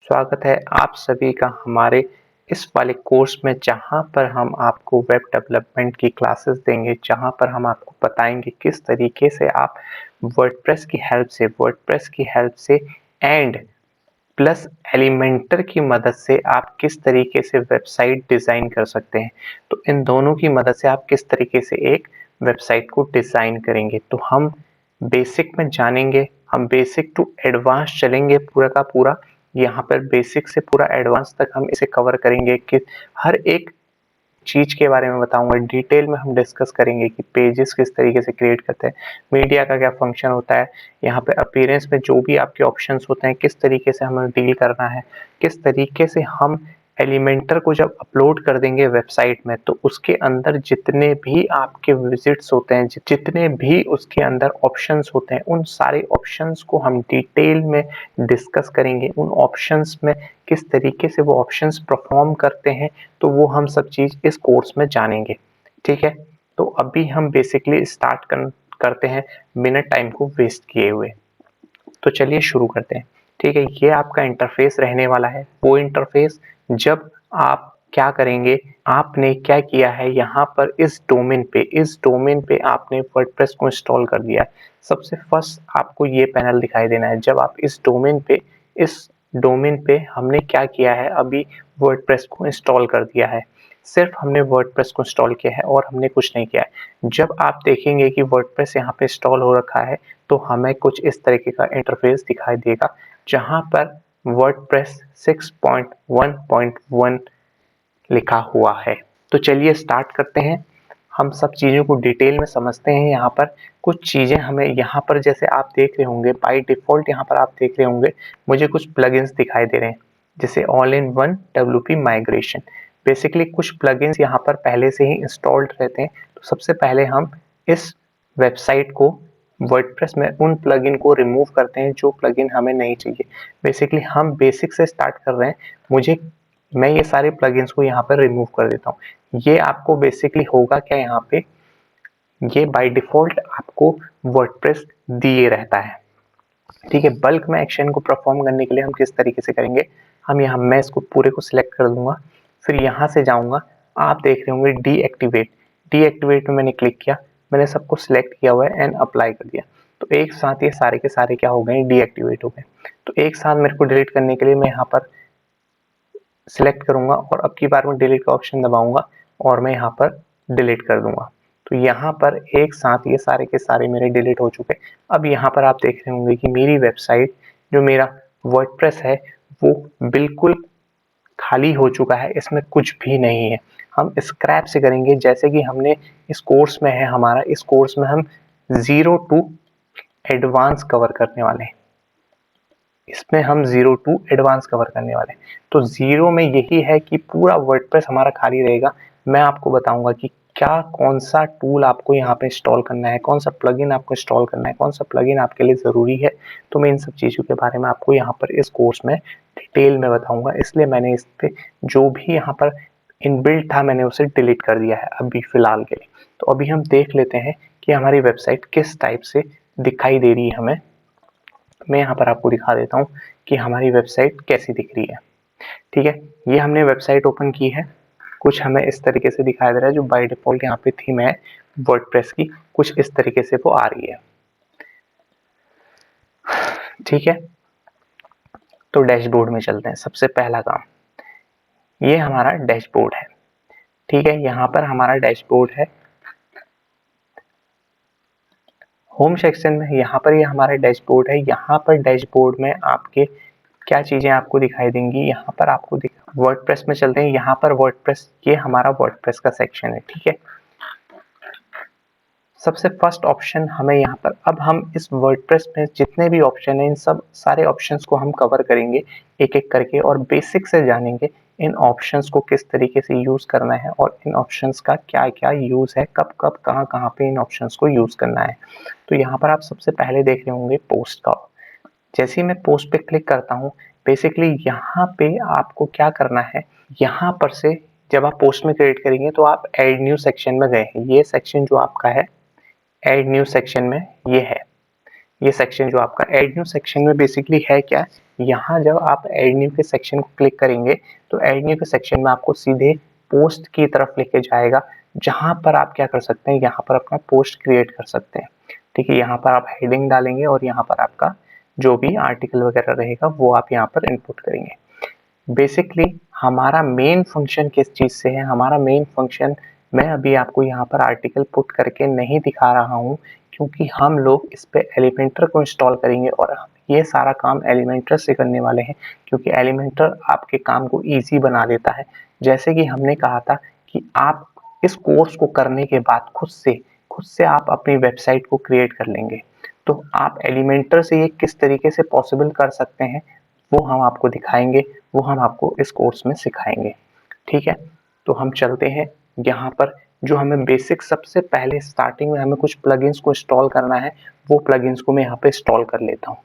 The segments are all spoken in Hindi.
स्वागत है आप सभी का हमारे इस वाले कोर्स में, जहां पर हम आपको वेब डेवलपमेंट की क्लासेस देंगे, जहां पर हम आपको बताएंगे किस तरीके से आप वर्डप्रेस की हेल्प से एंड प्लस एलिमेंटर की मदद से आप किस तरीके से वेबसाइट डिज़ाइन कर सकते हैं। तो इन दोनों की मदद से आप किस तरीके से एक वेबसाइट को डिज़ाइन करेंगे। तो हम बेसिक में जानेंगे, हम बेसिक टू एडवांस चलेंगे पूरा का पूरा। यहाँ पर बेसिक से पूरा एडवांस तक हम इसे कवर करेंगे कि हर एक चीज़ के बारे में बताऊंगा। डिटेल में हम डिस्कस करेंगे कि पेजेस किस तरीके से क्रिएट करते हैं, मीडिया का क्या फंक्शन होता है, यहाँ पे अपीयरेंस में जो भी आपके ऑप्शंस होते हैं किस तरीके से हमें डील करना है, किस तरीके से हम एलिमेंटर को जब अपलोड कर देंगे वेबसाइट में तो उसके अंदर जितने भी आपके विजिट्स होते हैं, जितने भी उसके अंदर ऑप्शंस होते हैं, उन सारे ऑप्शंस को हम डिटेल में डिस्कस करेंगे। उन ऑप्शंस में किस तरीके से वो ऑप्शंस परफॉर्म करते हैं, तो वो हम सब चीज़ इस कोर्स में जानेंगे। ठीक है, तो अभी हम बेसिकली स्टार्ट करते हैं बिना टाइम को वेस्ट किए हुए। तो चलिए शुरू करते हैं। ठीक है, ये आपका इंटरफेस रहने वाला है। वो इंटरफेस जब आप क्या करेंगे, आपने क्या किया है, यहाँ पर इस डोमेन पे आपने वर्डप्रेस को इंस्टॉल कर दिया है। सबसे फर्स्ट आपको ये पैनल दिखाई देना है। जब आप इस डोमेन पे हमने क्या किया है, अभी वर्डप्रेस को इंस्टॉल कर दिया है। सिर्फ हमने वर्डप्रेस को इंस्टॉल किया है और हमने कुछ नहीं किया है। जब आप देखेंगे कि वर्डप्रेस यहाँ पे इंस्टॉल हो रखा है तो हमें कुछ इस तरीके का इंटरफेस दिखाई देगा, जहां पर वर्डप्रेस 6.1.1 लिखा हुआ है। तो चलिए स्टार्ट करते हैं। हम सब चीज़ों को डिटेल में समझते हैं। यहाँ पर कुछ चीज़ें हमें यहाँ पर जैसे आप देख रहे होंगे, बाय डिफ़ॉल्ट यहाँ पर आप देख रहे होंगे मुझे कुछ प्लगइन्स दिखाई दे रहे हैं, जैसे all in one WP migration. Basically कुछ प्लगइन्स यहाँ पर पहले से ही इंस्टॉल्ड रहते हैं। तो सबसे पहले हम इस वेबसाइट को वर्डप्रेस में उन प्लगइन को रिमूव करते हैं जो प्लगइन हमें नहीं चाहिए। बेसिकली हम बेसिक से स्टार्ट कर रहे हैं। मैं ये सारे प्लगइन्स को यहाँ पर रिमूव कर देता हूँ। ये आपको बेसिकली होगा क्या, यहाँ पे ये बाय डिफॉल्ट आपको वर्डप्रेस दिए रहता है। ठीक है, बल्क में एक्शन को परफॉर्म करने के लिए हम किस तरीके से करेंगे, हम यहाँ मैं इसको पूरे को सिलेक्ट कर दूंगा, फिर यहाँ से जाऊंगा। आप देख रहे होंगे डीएक्टिवेट में मैंने क्लिक किया, मैंने सबको सिलेक्ट किया हुआ है एंड अप्लाई कर दिया। तो एक साथ ये सारे के सारे क्या हो गए, डीएक्टिवेट हो गए। तो एक साथ मेरे को डिलीट करने के लिए मैं यहाँ पर सिलेक्ट करूंगा और अब की बार में डिलीट का ऑप्शन दबाऊंगा और मैं यहाँ पर डिलीट कर दूंगा। तो यहाँ पर एक साथ ये सारे के सारे मेरे डिलीट हो चुके। अब यहाँ पर आप देख रहे होंगे कि मेरी वेबसाइट, जो मेरा वर्डप्रेस है, वो बिल्कुल खाली हो चुका है, इसमें कुछ भी नहीं है। हम स्क्रैप से करेंगे, जैसे कि हमने इस कोर्स में है हमारा, इस कोर्स में हम 0 टू एडवांस कवर करने वाले हैं। इसमें हम 0 टू एडवांस कवर करने वाले हैं। तो 0 में यही है कि पूरा वर्डप्रेस हमारा खाली रहेगा। मैं आपको बताऊंगा कि क्या कौन सा टूल आपको यहाँ पे इंस्टॉल करना है, कौन सा प्लगइन आपको इंस्टॉल करना है, कौन सा प्लगइन आपके लिए ज़रूरी है। तो मैं इन सब चीज़ों के बारे में आपको यहाँ पर इस कोर्स में डिटेल में बताऊंगा, इसलिए मैंने इस पे जो भी यहाँ पर इनबिल्ट था मैंने उसे डिलीट कर दिया है अभी फ़िलहाल के लिए। तो अभी हम देख लेते हैं कि हमारी वेबसाइट किस टाइप से दिखाई दे रही है हमें। मैं यहाँ पर आपको दिखा देता हूँ कि हमारी वेबसाइट कैसी दिख रही है। ठीक है, ये हमने वेबसाइट ओपन की है, कुछ हमें इस तरीके से दिखाई दे रहा है। जो बाय डिफॉल्ट यहाँ पे थीम है वर्डप्रेस की, कुछ इस तरीके से वो आ रही है। ठीक है, तो डैशबोर्ड में चलते हैं। सबसे पहला काम, ये हमारा डैशबोर्ड है। ठीक है, यहाँ पर हमारा डैशबोर्ड है। होम सेक्शन में यहाँ पर ये हमारा डैशबोर्ड है। यहाँ पर डैशबोर्ड में आपके क्या चीजें आपको दिखाई देंगी, यहाँ पर आपको वर्डप्रेस में चलते हैं। यहाँ पर वर्डप्रेस, ये हमारा वर्डप्रेस का सेक्शन है। ठीक है, सबसे फर्स्ट ऑप्शन हमें यहाँ पर, अब हम इस वर्डप्रेस में जितने भी ऑप्शन हैं, इन सब सारे ऑप्शंस को हम कवर करेंगे एक एक करके और बेसिक से जानेंगे इन ऑप्शंस को किस तरीके से यूज करना है और इन ऑप्शंस का क्या क्या यूज है, कब कब कहाँ कहाँ पे इन ऑप्शंस को यूज करना है। तो यहाँ पर आप सबसे पहले देख रहे होंगे पोस्ट का। जैसे ही मैं पोस्ट पे क्लिक करता हूँ, बेसिकली यहाँ पे आपको क्या करना है, यहाँ पर से जब आप पोस्ट में क्रिएट करेंगे तो आप एड न्यू सेक्शन में गए हैं। ये सेक्शन जो आपका है एड न्यू सेक्शन में ये है। ये सेक्शन जो आपका ऐड न्यू सेक्शन में बेसिकली है क्या, यहाँ जब आप ऐड न्यू के सेक्शन को क्लिक करेंगे तो ऐड न्यू के सेक्शन में आपको सीधे पोस्ट की तरफ लेके जाएगा, जहाँ पर आप क्या कर सकते हैं, यहाँ पर अपना पोस्ट क्रिएट कर सकते हैं। ठीक है, यहाँ पर आप हेडिंग डालेंगे और यहाँ पर आपका जो भी आर्टिकल वगैरह रहेगा वो आप यहाँ पर इनपुट करेंगे। बेसिकली हमारा मेन फंक्शन किस चीज़ से है, हमारा मेन फंक्शन, मैं अभी आपको यहाँ पर आर्टिकल पुट करके नहीं दिखा रहा हूँ क्योंकि हम लोग इस पे एलिमेंटर को इंस्टॉल करेंगे और ये सारा काम एलिमेंटर से करने वाले हैं, क्योंकि एलिमेंटर आपके काम को ईजी बना देता है। जैसे कि हमने कहा था कि आप इस कोर्स को करने के बाद खुद से आप अपनी वेबसाइट को क्रिएट कर लेंगे, तो आप एलिमेंटर से ये किस तरीके से पॉसिबल कर सकते हैं वो हम आपको दिखाएंगे, वो हम आपको इस कोर्स में सिखाएंगे। ठीक है, तो हम चलते हैं यहाँ पर। जो हमें बेसिक सबसे पहले स्टार्टिंग में हमें कुछ प्लगइन्स को इंस्टॉल करना है, वो प्लगइन्स को मैं यहाँ पे इंस्टॉल कर लेता हूँ।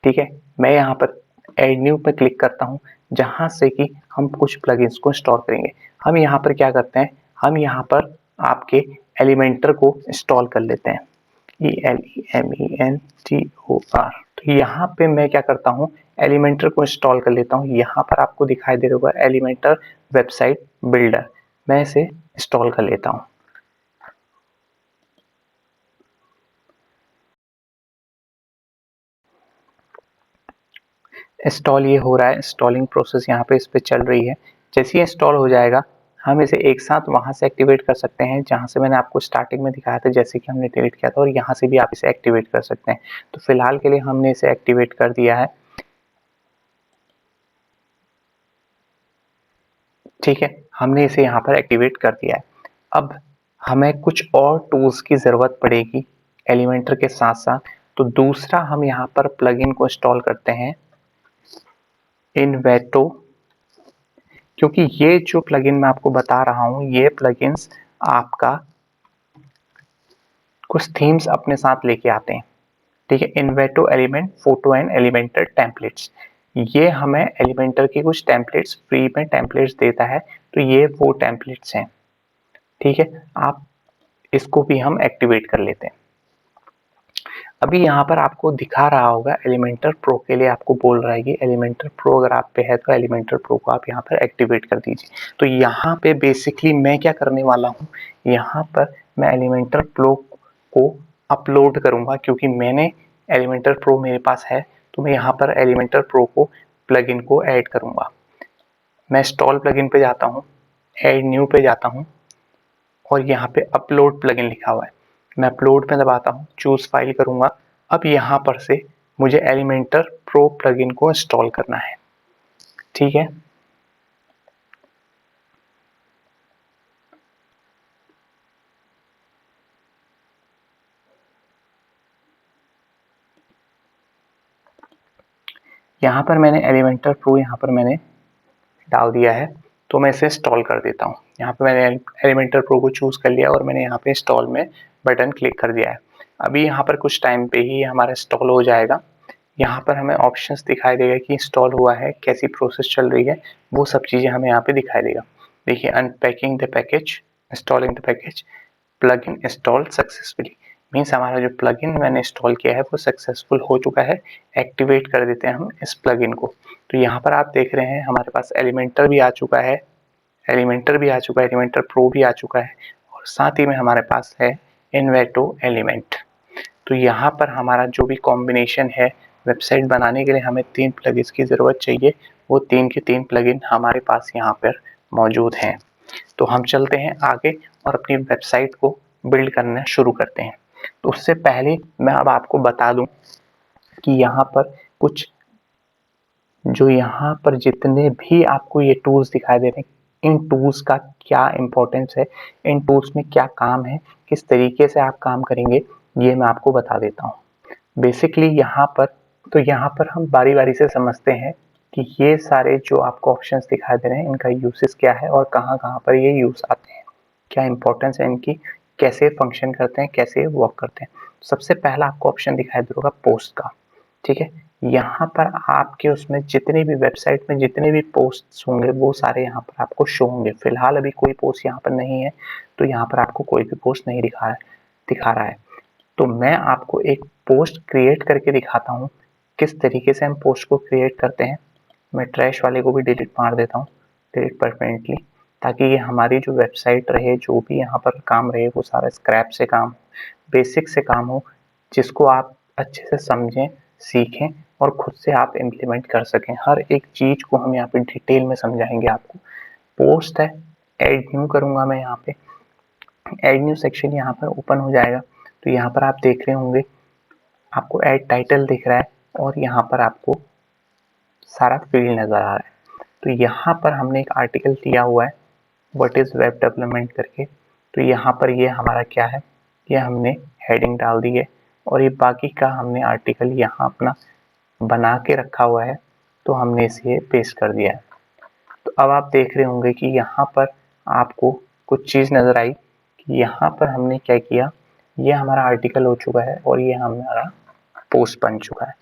ठीक है, मैं यहाँ पर ऐड न्यू पे क्लिक करता हूँ, जहाँ से कि हम कुछ प्लगइन्स को इंस्टॉल करेंगे। हम यहाँ पर क्या करते हैं, हम यहाँ पर आपके एलिमेंटर को इंस्टॉल कर लेते हैं, ELEMENTOR। तो यहाँ पे मैं क्या करता हूँ, एलिमेंटर को इंस्टॉल कर लेता हूँ। यहाँ पर आपको दिखाई दे रहा होगा एलिमेंटर वेबसाइट बिल्डर, मैं इसे इंस्टॉल कर लेता हूँ। इंस्टॉल ये हो रहा है, इंस्टॉलिंग प्रोसेस यहाँ पे इस पे चल रही है। जैसे ही इंस्टॉल हो जाएगा हम इसे एक साथ वहाँ से एक्टिवेट कर सकते हैं जहाँ से मैंने आपको स्टार्टिंग में दिखाया था, जैसे कि हमने डिलीट किया था, और यहाँ से भी आप इसे एक्टिवेट कर सकते हैं। तो फिलहाल के लिए हमने इसे एक्टिवेट कर दिया है। ठीक है, हमने इसे यहाँ पर एक्टिवेट कर दिया है। अब हमें कुछ और टूल्स की ज़रूरत पड़ेगी एलिमेंटर के साथ साथ, तो दूसरा हम यहाँ पर प्लगइन को इंस्टॉल करते हैं, इन्वेटो। क्योंकि ये जो प्लगइन मैं आपको बता रहा हूँ, ये प्लगइन्स आपका कुछ थीम्स अपने साथ लेके आते हैं। ठीक है, Envato element photo and Elementor templates, ये हमें एलिमेंटर के कुछ टेम्पलेट्स फ्री में टेम्पलेट्स देता है, तो ये वो टेम्पलेट्स हैं। ठीक है, आप इसको भी हम एक्टिवेट कर लेते हैं। अभी यहाँ पर आपको दिखा रहा होगा एलिमेंटर प्रो के लिए आपको बोल रहा है कि एलिमेंटर प्रो अगर आप पे है तो एलिमेंटर प्रो को आप यहाँ पर एक्टिवेट कर दीजिए। तो यहाँ पे बेसिकली मैं क्या करने वाला हूँ, यहाँ पर मैं एलिमेंटर प्रो को अपलोड करूँगा, क्योंकि मैंने एलिमेंटर प्रो मेरे पास है, तो मैं यहाँ पर एलिमेंटर प्रो को प्लगइन को ऐड करूँगा। मैं इंस्टॉल प्लगइन पे जाता हूँ, ऐड न्यू पे जाता हूँ और यहाँ पे अपलोड प्लगइन लिखा हुआ है, मैं अपलोड पे दबाता हूँ, चूज फाइल करूँगा। अब यहाँ पर से मुझे एलिमेंटर प्रो प्लगइन को इंस्टॉल करना है। ठीक है, यहाँ पर मैंने एलिमेंटर प्रो यहाँ पर मैंने डाल दिया है, तो मैं इसे इंस्टॉल कर देता हूँ। यहाँ पे मैंने एलिमेंटर प्रो को चूज कर लिया और मैंने यहाँ पे इंस्टॉल में बटन क्लिक कर दिया है। अभी यहाँ पर कुछ टाइम पे ही हमारा इंस्टॉल हो जाएगा। यहाँ पर हमें ऑप्शंस दिखाई देगा कि इंस्टॉल हुआ है, कैसी प्रोसेस चल रही है, वो सब चीज़ें हमें यहाँ पे दिखाई देगा। देखिए, unpacking the package, installing the package, plugin installed successfully, means हमारा जो प्लगइन मैंने इंस्टॉल किया है वो सक्सेसफुल हो चुका है। एक्टिवेट कर देते हैं हम इस प्लगइन को। तो यहाँ पर आप देख रहे हैं हमारे पास एलिमेंटर भी आ चुका है, एलिमेंटर प्रो भी आ चुका है, और साथ ही में हमारे पास है इन्वेटो एलिमेंट। तो यहाँ पर हमारा जो भी कॉम्बिनेशन है, वेबसाइट बनाने के लिए हमें 3 प्लगइन्स की ज़रूरत चाहिए, वो 3 के 3 प्लगइन हमारे पास यहाँ पर मौजूद हैं। तो हम चलते हैं आगे और अपनी वेबसाइट को बिल्ड करना शुरू करते हैं। तो उससे पहले मैं अब आपको बता दूं कि यहाँ पर कुछ जो यहाँ पर जितने भी आपको ये टूल्स दिखाई दे रहे हैं, इन टूल्स का क्या इम्पोर्टेंस है, इन टूल्स में क्या काम है, किस तरीके से आप काम करेंगे, ये मैं आपको बता देता हूँ। बेसिकली यहाँ पर हम बारी बारी से समझते हैं कि ये सारे जो आपको ऑप्शंस दिखाई दे रहे हैं इनका यूसेस क्या है और कहाँ कहाँ पर ये यूज आते हैं, क्या इंपॉर्टेंस है इनकी, कैसे फंक्शन करते हैं, कैसे वर्क करते हैं। सबसे पहला आपको ऑप्शन दिखाई दे होगा पोस्ट का। ठीक है, यहाँ पर आपके उसमें जितने भी वेबसाइट में जितने भी पोस्ट्स होंगे वो सारे यहाँ पर आपको शो होंगे। फिलहाल अभी कोई पोस्ट यहाँ पर नहीं है, तो यहाँ पर आपको कोई भी पोस्ट नहीं दिखा रहा है। तो मैं आपको एक पोस्ट क्रिएट करके दिखाता हूँ किस तरीके से हम पोस्ट को क्रिएट करते हैं। मैं ट्रैश वाले को भी डिलीट मार देता हूँ, डिलीट परमानेंटली, ताकि ये हमारी जो वेबसाइट रहे, जो भी यहाँ पर काम रहे, वो सारा स्क्रैप से काम, बेसिक से काम हो, जिसको आप अच्छे से समझें, सीखें और खुद से आप इम्प्लीमेंट कर सकें। हर एक चीज़ को हम यहाँ पे डिटेल में समझाएंगे आपको। पोस्ट है, ऐड न्यू करूँगा मैं यहाँ पे, ऐड न्यू सेक्शन यहाँ पर ओपन हो जाएगा। तो यहाँ पर आप देख रहे होंगे, आपको ऐड टाइटल दिख रहा है और यहाँ पर आपको सारा फील्ड नज़र आ रहा है। तो यहाँ पर हमने एक आर्टिकल दिया हुआ है, व्हाट इज़ वेब डेवलपमेंट करके। तो यहाँ पर ये हमारा क्या है, ये हमने हेडिंग डाल दी है और ये बाकी का हमने आर्टिकल यहाँ अपना बना के रखा हुआ है, तो हमने इसे पेस्ट कर दिया है। तो अब आप देख रहे होंगे कि यहाँ पर आपको कुछ चीज़ नज़र आई कि यहाँ पर हमने क्या किया, ये हमारा आर्टिकल हो चुका है और ये हमारा पोस्ट बन चुका है।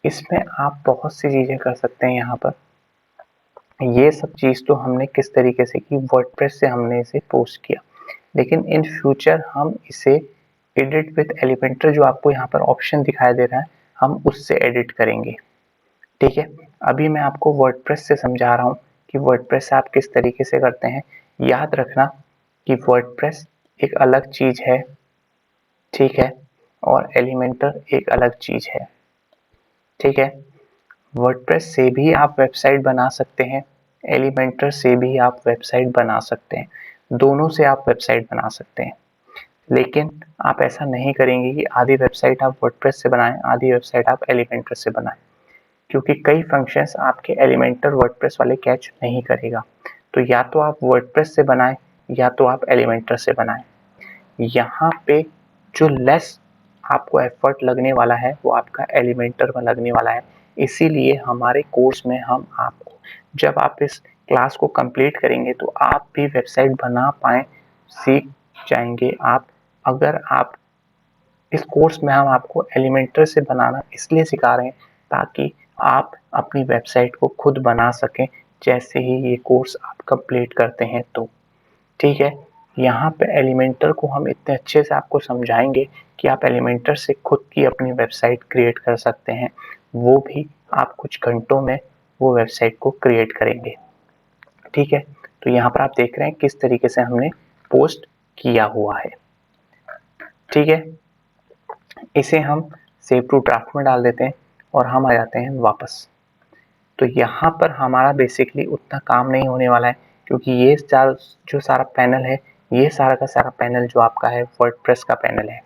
इसमें आप बहुत सी चीज़ें कर सकते हैं। यहाँ पर ये सब चीज़ तो हमने किस तरीके से की, वर्डप्रेस से हमने इसे पोस्ट किया, लेकिन इन फ्यूचर हम इसे एडिट विद एलिमेंटर, जो आपको यहाँ पर ऑप्शन दिखाई दे रहा है, हम उससे एडिट करेंगे। ठीक है, अभी मैं आपको वर्डप्रेस से समझा रहा हूँ कि वर्डप्रेस आप किस तरीके से करते हैं। याद रखना कि वर्डप्रेस एक अलग चीज़ है, ठीक है, और एलिमेंटर एक अलग चीज़ है। ठीक है, वर्डप्रेस से भी आप वेबसाइट बना सकते हैं, एलिमेंटर से भी आप वेबसाइट बना सकते हैं, दोनों से आप वेबसाइट बना सकते हैं। लेकिन आप ऐसा नहीं करेंगे कि आधी वेबसाइट आप वर्डप्रेस से बनाएं, आधी वेबसाइट आप एलिमेंटर से बनाएं, क्योंकि कई फंक्शंस आपके एलिमेंटर वर्डप्रेस वाले कैच नहीं करेगा। तो या तो आप वर्डप्रेस से बनाएं या तो आप एलिमेंटर से बनाएं। यहाँ पे जो लेस आपको एफर्ट लगने वाला है वो आपका एलिमेंटर में लगने वाला है। इसीलिए हमारे कोर्स में हम आपको, जब आप इस क्लास को कंप्लीट करेंगे तो आप भी वेबसाइट बना पाएँ, सीख जाएंगे आप। अगर आप इस कोर्स में हम आपको एलिमेंटर से बनाना इसलिए सिखा रहे हैं ताकि आप अपनी वेबसाइट को खुद बना सकें जैसे ही ये कोर्स आप कंप्लीट करते हैं। तो ठीक है, यहाँ पे एलिमेंटर को हम इतने अच्छे से आपको समझाएंगे कि आप एलिमेंटर से खुद की अपनी वेबसाइट क्रिएट कर सकते हैं, वो भी आप कुछ घंटों में वो वेबसाइट को क्रिएट करेंगे। ठीक है, तो यहाँ पर आप देख रहे हैं किस तरीके से हमने पोस्ट किया हुआ है। ठीक है, इसे हम सेव टू ड्राफ्ट में डाल देते हैं और हम आ जाते हैं वापस। तो यहाँ पर हमारा बेसिकली उतना काम नहीं होने वाला है, क्योंकि ये जो सारा पैनल है, ये सारा का सारा पैनल जो आपका है वर्डप्रेस का पैनल है।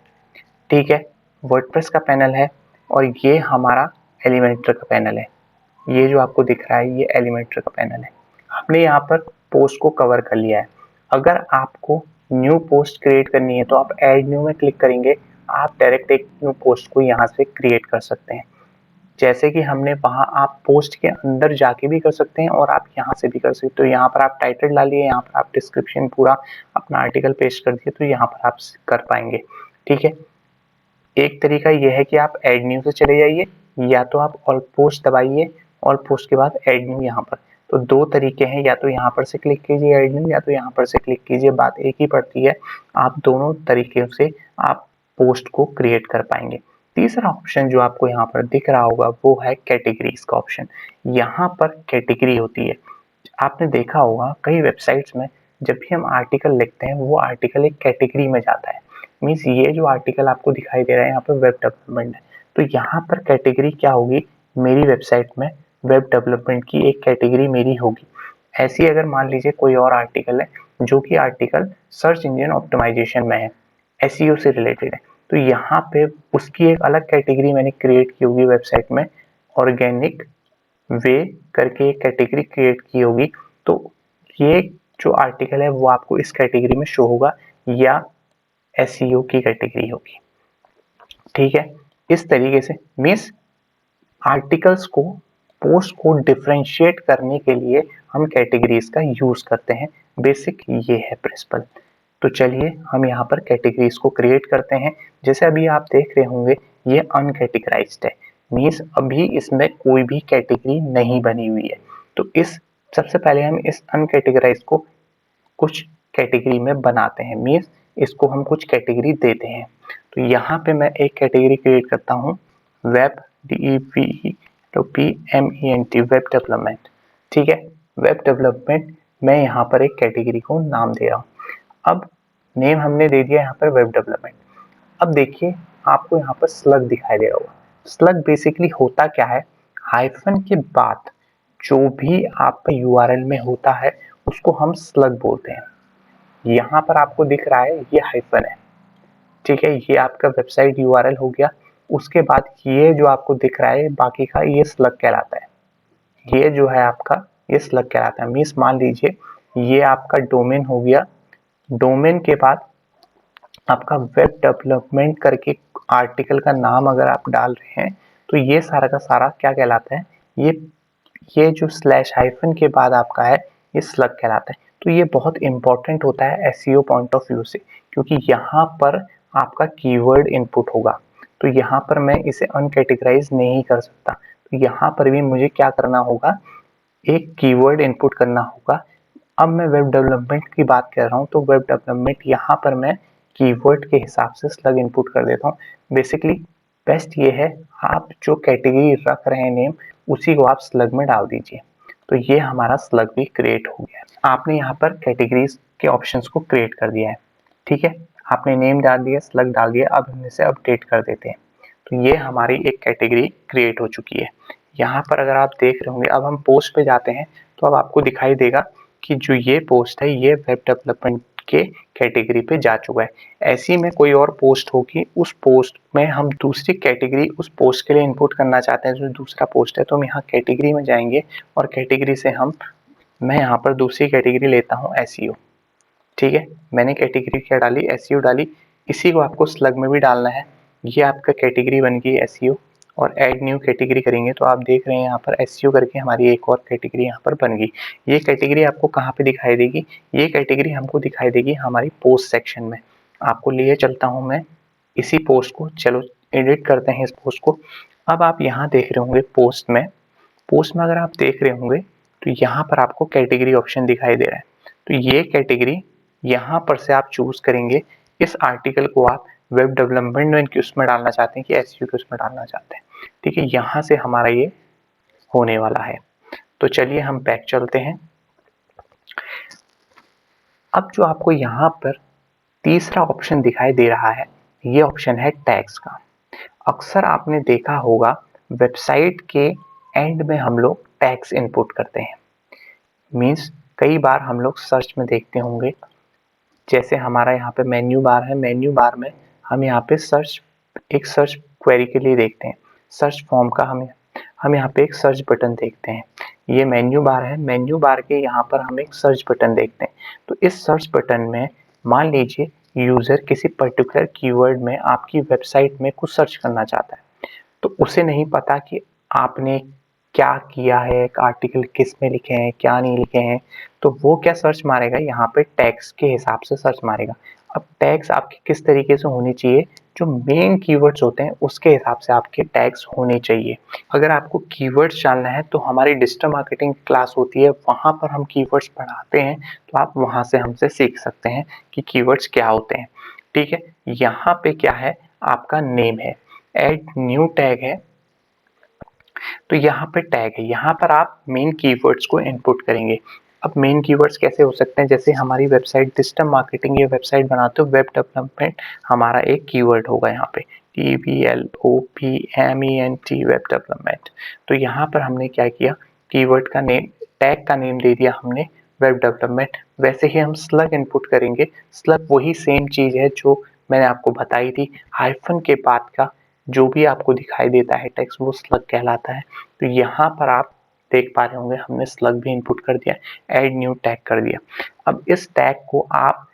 ठीक है, वर्डप्रेस का पैनल है और ये हमारा एलिमेंटर का पैनल है। ये जो आपको दिख रहा है ये एलिमेंटर का पैनल है। हमने यहाँ पर पोस्ट को कवर कर लिया है। अगर आपको न्यू पोस्ट क्रिएट करनी है तो आप ऐड न्यू में क्लिक करेंगे, आप डायरेक्ट एक न्यू पोस्ट को यहाँ से क्रिएट कर सकते हैं। जैसे कि हमने वहाँ, आप पोस्ट के अंदर जाके भी कर सकते हैं और आप यहाँ से भी कर सकते हो। तो यहाँ पर आप टाइटल डालिए, यहाँ पर आप डिस्क्रिप्शन पूरा अपना आर्टिकल पेस्ट कर दिए, तो यहाँ पर आप कर पाएंगे। ठीक है, एक तरीका यह है कि आप ऐड न्यू से चले जाइए, या तो आप ऑल पोस्ट दबाइए, ऑल पोस्ट के बाद ऐड न्यू यहाँ पर। तो दो तरीके हैं, या तो यहाँ पर से क्लिक कीजिए ऐड न्यू, या तो यहाँ पर से क्लिक कीजिए, बात एक ही पड़ती है। आप दोनों तरीके से आप पोस्ट को क्रिएट कर पाएंगे। तीसरा ऑप्शन जो आपको यहाँ पर दिख रहा होगा वो है कैटेगरीज का ऑप्शन। यहाँ पर कैटेगरी होती है। आपने देखा होगा कई वेबसाइट्स में जब भी हम आर्टिकल लिखते हैं वो आर्टिकल एक कैटेगरी में जाता है। मीन्स ये जो आर्टिकल आपको दिखाई दे रहा है यहाँ पर वेब डेवलपमेंट है, तो यहाँ पर कैटेगरी क्या होगी, मेरी वेबसाइट में वेब डेवलपमेंट की एक कैटेगरी मेरी होगी। ऐसी अगर मान लीजिए कोई और आर्टिकल है जो कि आर्टिकल सर्च इंजन ऑप्टिमाइजेशन में है, एसईओ से रिलेटेड है, तो यहाँ पे उसकी एक अलग कैटेगरी मैंने क्रिएट की होगी वेबसाइट में, ऑर्गेनिक वे करके एक कैटेगरी क्रिएट की होगी। तो ये जो आर्टिकल है वो आपको इस कैटेगरी में शो होगा या एसईओ की कैटेगरी होगी। ठीक है, इस तरीके से मीन्स आर्टिकल्स को, पोस्ट को डिफरेंशिएट करने के लिए हम कैटेगरीज का यूज करते हैं। बेसिक ये है प्रिंसिपल। तो चलिए हम यहाँ पर कैटेगरीज को क्रिएट करते हैं। जैसे अभी आप देख रहे होंगे ये अनकैटेगराइज्ड है, मीन्स अभी इसमें कोई भी कैटेगरी नहीं बनी हुई है। तो इस सबसे पहले हम इस अनकैटेगराइज्ड को कुछ कैटेगरी में बनाते हैं, मीन्स इसको हम कुछ कैटेगरी देते हैं। तो तो यहाँ पे मैं एक कैटेगरी क्रिएट करता हूँ वेब DEVELOPMENT वेब डेवलपमेंट। ठीक है, वेब डेवलपमेंट मैं यहाँ पर एक कैटेगरी को नाम दे रहा हूँ। अब नेम हमने दे दिया यहाँ पर वेब डेवलपमेंट। अब देखिए आपको यहाँ पर स्लग दिखाई दे रहा होगा। स्लग बेसिकली होता क्या है, हाइफन के बाद जो भी आपका यूआरएल में होता है उसको हम स्लग बोलते हैं। यहाँ पर आपको दिख रहा है ये हाइफन है, ठीक है, ये आपका वेबसाइट यूआरएल हो गया। उसके बाद ये जो आपको दिख रहा है बाकी का ये स्लग कहलाता है। ये जो है आपका ये स्लग कहलाता है। मीन्स मान लीजिए ये आपका डोमेन हो गया। डोमेन के बाद आपका वेब डेवलपमेंट करके आर्टिकल का नाम अगर आप डाल रहे हैं तो ये सारा का सारा क्या कहलाता है, ये जो स्लैश हाइफन के बाद आपका है ये स्लग कहलाता है। तो ये बहुत इंपॉर्टेंट होता है एसईओ पॉइंट ऑफ व्यू से, क्योंकि यहाँ पर आपका कीवर्ड इनपुट होगा। तो यहाँ पर मैं इसे अनकैटेगराइज नहीं कर सकता, तो यहाँ पर भी मुझे क्या करना होगा, एक कीवर्ड इनपुट करना होगा। अब मैं वेब डेवलपमेंट की बात कर रहा हूँ तो वेब डेवलपमेंट यहाँ पर मैं कीवर्ड के हिसाब से स्लग इनपुट कर देता हूँ। बेसिकली बेस्ट ये है आप जो कैटेगरी रख रहे हैं नेम उसी को आप स्लग में डाल दीजिए। तो ये हमारा स्लग भी क्रिएट हो गया है। आपने यहाँ पर कैटेगरीज के ऑप्शंस को क्रिएट कर दिया है। ठीक है, आपने नेम डाल दिया, स्लग डाल दिया। अब हम इसे अपडेट कर देते हैं। तो ये हमारी एक कैटेगरी क्रिएट हो चुकी है। यहाँ पर अगर आप देख रहे होंगे, अब हम पोस्ट पे जाते हैं तो अब आपको दिखाई देगा कि जो ये पोस्ट है ये वेब डेवलपमेंट के कैटेगरी पे जा चुका है। ऐसी में कोई और पोस्ट होगी, उस पोस्ट में हम दूसरी कैटेगरी उस पोस्ट के लिए इनपुट करना चाहते हैं जो दूसरा पोस्ट है, तो हम यहाँ कैटेगरी में जाएंगे और कैटेगरी से मैं यहाँ पर दूसरी कैटेगरी लेता हूँ एसईओ। ठीक है, मैंने कैटेगरी क्या डाली, एसईओ डाली। इसी को आपको स्लग में भी डालना है। ये आपका कैटेगरी बन गई एसईओ और ऐड न्यू कैटेगरी करेंगे तो आप देख रहे हैं यहाँ पर एसईओ करके हमारी एक और कैटेगरी यहाँ पर बन गई। ये कैटेगरी आपको कहाँ पे दिखाई देगी, ये कैटेगरी हमको दिखाई देगी हमारी पोस्ट सेक्शन में। आपको लिए चलता हूँ मैं इसी पोस्ट को। चलो एडिट करते हैं इस पोस्ट को। अब आप यहाँ देख रहे होंगे पोस्ट में अगर आप देख रहे होंगे तो यहाँ पर आपको कैटेगरी ऑप्शन दिखाई दे रहा है। तो ये कैटेगरी यहाँ पर से आप चूज करेंगे। इस आर्टिकल को आप वेब डेवलपमेंट के उसमें डालना चाहते हैं कि एसईओ के उसमें डालना चाहते हैं। ठीक है, यहाँ से हमारा ये होने वाला है। तो चलिए हम बैक चलते हैं। अब जो आपको यहाँ पर तीसरा ऑप्शन दिखाई दे रहा है ये ऑप्शन है टैग्स का। अक्सर आपने देखा होगा वेबसाइट के एंड में हम लोग टैग्स इनपुट करते हैं। मीन्स कई बार हम लोग सर्च में देखते होंगे, जैसे हमारा यहाँ पे मेन्यू बार है, मेन्यू बार में हम यहाँ पे सर्च क्वेरी के लिए देखते हैं। सर्च फॉर्म का हम यहाँ पे एक सर्च बटन देखते हैं। ये मेन्यू बार है, मेन्यू बार के यहाँ पर हम एक सर्च बटन देखते हैं। तो इस सर्च बटन में मान लीजिए यूजर किसी पर्टिकुलर कीवर्ड में आपकी वेबसाइट में कुछ सर्च करना चाहता है, तो उसे नहीं पता कि आपने क्या किया है, आर्टिकल किस में लिखे हैं, क्या नहीं लिखे हैं, तो वो क्या सर्च मारेगा, यहाँ पे टैग्स के हिसाब से सर्च मारेगा। अब टैग्स आपके किस तरीके से होने चाहिए, जो मेन कीवर्ड्स होते हैं उसके हिसाब से आपके टैग्स होने चाहिए। अगर आपको कीवर्ड्स जानना है तो हमारी डिजिटल मार्केटिंग क्लास होती है, वहाँ पर हम कीवर्ड्स पढ़ाते हैं, तो आप वहाँ से हमसे सीख सकते हैं कि कीवर्ड्स क्या होते हैं। ठीक है, यहाँ पे क्या है, आपका नेम है, ऐड न्यू टैग है। तो यहाँ पे टैग है, यहाँ पर आप मेन कीवर्ड्स को इनपुट करेंगे। अब मेन कीवर्ड्स कैसे हो सकते हैं, जैसे हमारी वेबसाइट डिजिटल मार्केटिंग, ये वेबसाइट बनाते हो, वेब डेवलपमेंट हमारा एक कीवर्ड होगा यहाँ पे, DEVLOPMENT वेब डेवलपमेंट। तो यहाँ पर हमने क्या किया, कीवर्ड का नेम, टैग का नेम दे दिया हमने वेब डेवलपमेंट। वैसे ही हम स्लग इनपुट करेंगे। स्लग वही सेम चीज है जो मैंने आपको बताई थी, हाइफन के बाद का जो भी आपको दिखाई देता है टेक्स्ट वो स्लग कहलाता है। तो यहाँ पर आप देख पा रहे होंगे हमने स्लग भी इनपुट कर दिया, ऐड न्यू टैग कर दिया। अब इस टैग को आप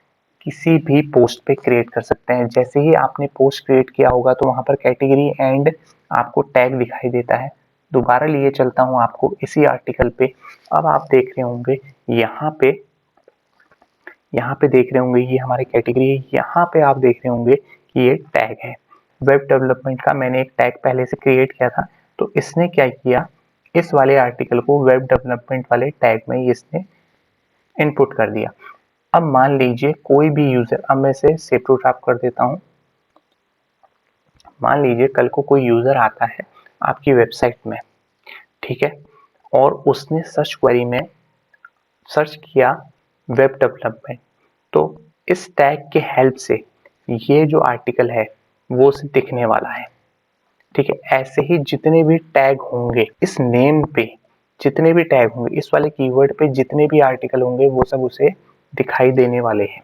किसी भी पोस्ट पे क्रिएट कर सकते हैं। जैसे ही आपने पोस्ट क्रिएट किया होगा तो वहां पर कैटेगरी एंड आपको टैग दिखाई देता है। दोबारा लिए चलता हूं आपको इसी आर्टिकल पे। अब आप देख रहे होंगे यहाँ पे देख रहे होंगे ये हमारी कैटेगरी है। यहाँ पे आप देख रहे होंगे कि ये टैग है वेब डेवलपमेंट का। मैंने एक टैग पहले से क्रिएट किया था, तो इसने क्या किया, इस वाले आर्टिकल को वेब डेवलपमेंट वाले टैग में इसने इनपुट कर दिया। अब मान लीजिए कोई भी यूजर, अब मैं इसे सेव टू टॉप कर देता हूँ। मान लीजिए कल को कोई यूज़र आता है आपकी वेबसाइट में, ठीक है, और उसने सर्च क्वेरी में सर्च किया वेब डेवलपमेंट, तो इस टैग के हेल्प से ये जो आर्टिकल है वो उसे दिखने वाला है, ठीक है। ऐसे ही जितने भी टैग होंगे इस नेम पे, जितने भी टैग होंगे इस वाले कीवर्ड पे, जितने भी आर्टिकल होंगे वो सब उसे दिखाई देने वाले हैं,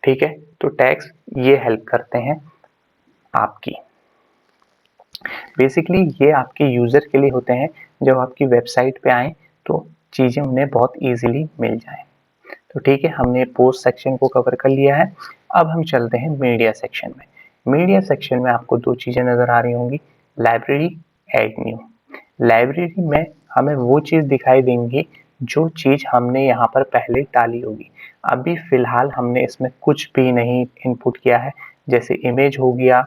ठीक है। तो टैग्स ये हेल्प करते हैं आपकी। बेसिकली ये आपके यूजर के लिए होते हैं, जब आपकी वेबसाइट पे आए तो चीजें उन्हें बहुत इजीली मिल जाए। तो ठीक है, हमने पोस्ट सेक्शन को कवर कर लिया है। अब हम चलते हैं मीडिया सेक्शन में। मीडिया सेक्शन में आपको दो चीजें नजर आ रही होंगी, लाइब्रेरी, ऐड न्यू। लाइब्रेरी में हमें वो चीज दिखाई देंगी जो चीज हमने यहाँ पर पहले डाली होगी। अभी फिलहाल हमने इसमें कुछ भी नहीं इनपुट किया है, जैसे इमेज हो गया,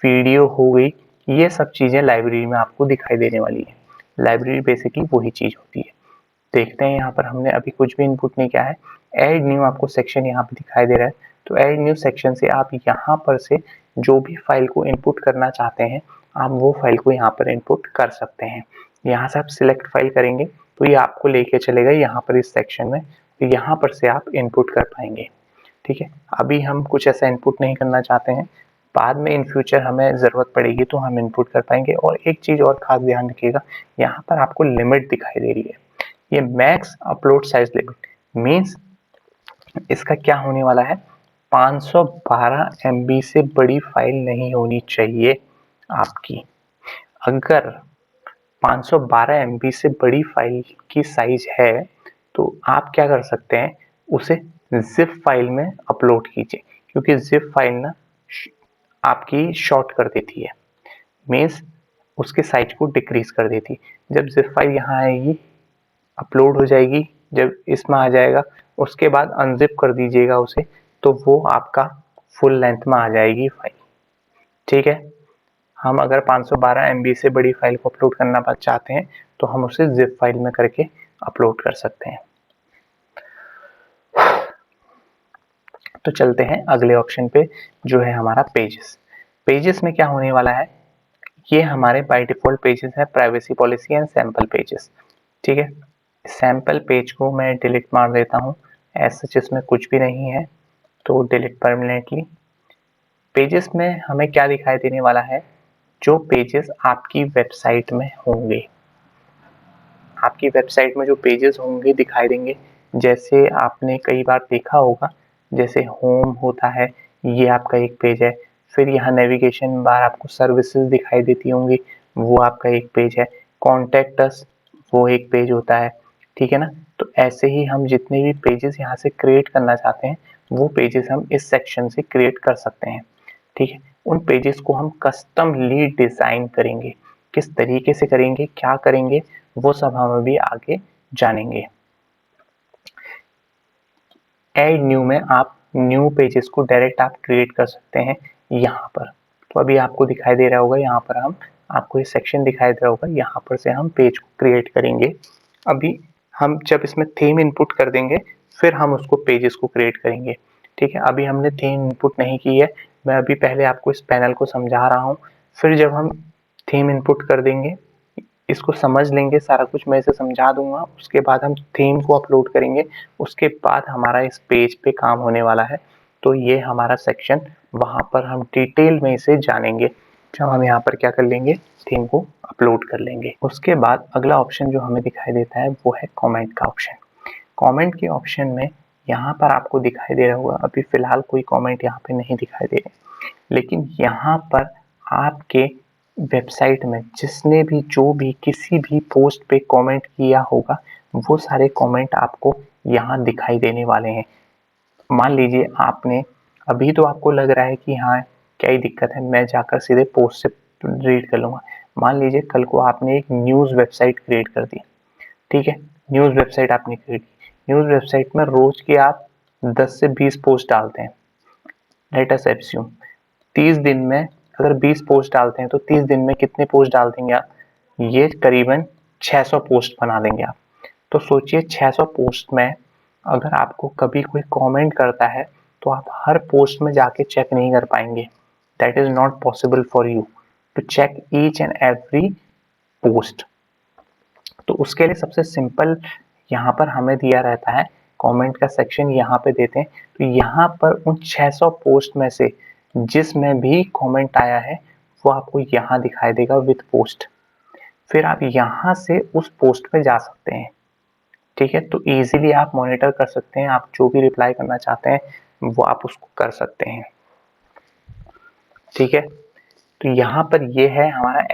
वीडियो हो गई, ये सब चीजें लाइब्रेरी में आपको दिखाई देने वाली है। लाइब्रेरी बेसिकली वही चीज होती है। देखते हैं यहाँ पर हमने अभी कुछ भी इनपुट नहीं किया है। ऐड न्यू आपको सेक्शन यहाँ पे दिखाई दे रहा है, तो ऐड न्यू सेक्शन से आप यहाँ पर से जो भी फाइल को इनपुट करना चाहते हैं आप वो फाइल को यहाँ पर इनपुट कर सकते हैं। यहाँ से आप सिलेक्ट फाइल करेंगे तो ये आपको लेके चलेगा यहाँ पर इस सेक्शन में, तो यहाँ पर से आप इनपुट कर पाएंगे, ठीक है। अभी हम कुछ ऐसा इनपुट नहीं करना चाहते हैं, बाद में इन फ्यूचर हमें ज़रूरत पड़ेगी तो हम इनपुट कर पाएंगे। और एक चीज़ और खास ध्यान रखिएगा, यहाँ पर आपको लिमिट दिखाई दे रही है, ये max upload size limit means इसका क्या होने वाला है, 512 MB से बड़ी फाइल नहीं होनी चाहिए आपकी। अगर 512 MB से बड़ी फाइल की साइज है तो आप क्या कर सकते हैं, उसे जिप फाइल में अपलोड कीजिए, क्योंकि जिप फाइल ना आपकी शॉर्ट कर देती है, मीन्स उसके साइज को डिक्रीज कर देती है। जब जिप फाइल यहाँ आएगी, अपलोड हो जाएगी, जब इसमें आ जाएगा उसके बाद अनजिप कर दीजिएगा उसे, तो वो आपका फुल लेंथ में आ जाएगी फाइल, ठीक है। हम अगर 512 MB से बड़ी फाइल को अपलोड करना चाहते हैं तो हम उसे जिप फाइल में करके अपलोड कर सकते हैं। तो चलते हैं अगले ऑप्शन पे जो है हमारा पेजेस। पेजेस में क्या होने वाला है, ये हमारे बाय डिफॉल्ट पेजेस है, privacy policy and sample pages, ठीक है। सैंपल पेज को मैं डिलीट मार देता हूँ, एज सच इसमें कुछ भी नहीं है तो डिलीट परमानेंटली। पेजेस में हमें क्या दिखाई देने वाला है, जो पेजेस आपकी वेबसाइट में होंगे, आपकी वेबसाइट में जो पेजेस होंगे दिखाई देंगे। जैसे आपने कई बार देखा होगा, जैसे होम होता है, ये आपका एक पेज है, फिर यहाँ नेविगेशन बार आपको सर्विसेज दिखाई देती होंगी, वो आपका एक पेज है, कॉन्टैक्ट अस वो एक पेज होता है, ठीक है ना। तो ऐसे ही हम जितने भी पेजेस यहाँ से क्रिएट करना चाहते हैं वो पेजेस हम इस सेक्शन से क्रिएट कर सकते हैं, ठीक है। उन पेजेस को हम कस्टमली डिजाइन करेंगे, किस तरीके से करेंगे, क्या करेंगे, वो सब हम अभी आगे जानेंगे। ऐड न्यू में आप न्यू पेजेस को डायरेक्ट आप क्रिएट कर सकते हैं यहाँ पर। तो अभी आपको दिखाई दे रहा होगा, यहाँ पर हम आपको ये सेक्शन दिखाई दे रहा होगा, यहाँ पर से हम पेज को क्रिएट करेंगे। अभी हम जब इसमें थीम इनपुट कर देंगे फिर हम उसको पेजेस को क्रिएट करेंगे, ठीक है। अभी हमने थीम इनपुट नहीं की है, मैं अभी पहले आपको इस पैनल को समझा रहा हूँ, फिर जब हम थीम इनपुट कर देंगे, इसको समझ लेंगे, सारा कुछ मैं इसे समझा दूंगा, उसके बाद हम थीम को अपलोड करेंगे, उसके बाद हमारा इस पेज पे काम होने वाला है। तो ये हमारा सेक्शन, वहां पर हम डिटेल में इसे जानेंगे जब हम यहाँ पर क्या कर लेंगे, थीम को अपलोड कर लेंगे। उसके बाद अगला ऑप्शन जो हमें दिखाई देता है वो है कमेंट का ऑप्शन। कमेंट के ऑप्शन में यहाँ पर आपको दिखाई दे रहा होगा, अभी फिलहाल कोई कमेंट यहाँ पे नहीं दिखाई दे रहे, लेकिन यहाँ पर आपके वेबसाइट में जिसने भी जो भी किसी भी पोस्ट पे कमेंट किया होगा वो सारे कमेंट आपको यहाँ दिखाई देने वाले हैं। मान लीजिए आपने, अभी तो आपको लग रहा है कि हाँ क्या ही दिक्कत है, मैं जाकर सीधे पोस्ट से रीड कर लूँगा। मान लीजिए कल को आपने एक न्यूज़ वेबसाइट क्रिएट कर दी, ठीक है, न्यूज़ वेबसाइट आपने क्रिएट की, न्यूज़ वेबसाइट में रोज के आप 10 से 20 पोस्ट डालते हैं, लेट अस एज्यूम 30 दिन में अगर 20 पोस्ट डालते हैं तो 30 दिन में कितने पोस्ट डाल देंगे आप, ये करीबन 600 पोस्ट बना देंगे आप। तो सोचिए 600 पोस्ट में अगर आपको कभी कोई कमेंट करता है तो आप हर पोस्ट में जाके चेक नहीं कर पाएंगे, that is not possible for you to check each and every post। तो उसके लिए सबसे सिंपल यहाँ पर हमें दिया रहता है कमेंट का सेक्शन, यहाँ पे देते हैं। तो यहाँ पर उन 600 पोस्ट में से जिसमें भी कमेंट आया है वो आपको यहाँ दिखाई देगा विद पोस्ट। फिर आप यहाँ से उस पोस्ट पे जा सकते हैं, ठीक है। तो इजीली आप मॉनिटर कर सकते हैं, आप जो भी रिप्लाई करना चाहते हैं वो आप उसको कर सकते हैं, ठीक है। तो यहाँ पर ये है हमारा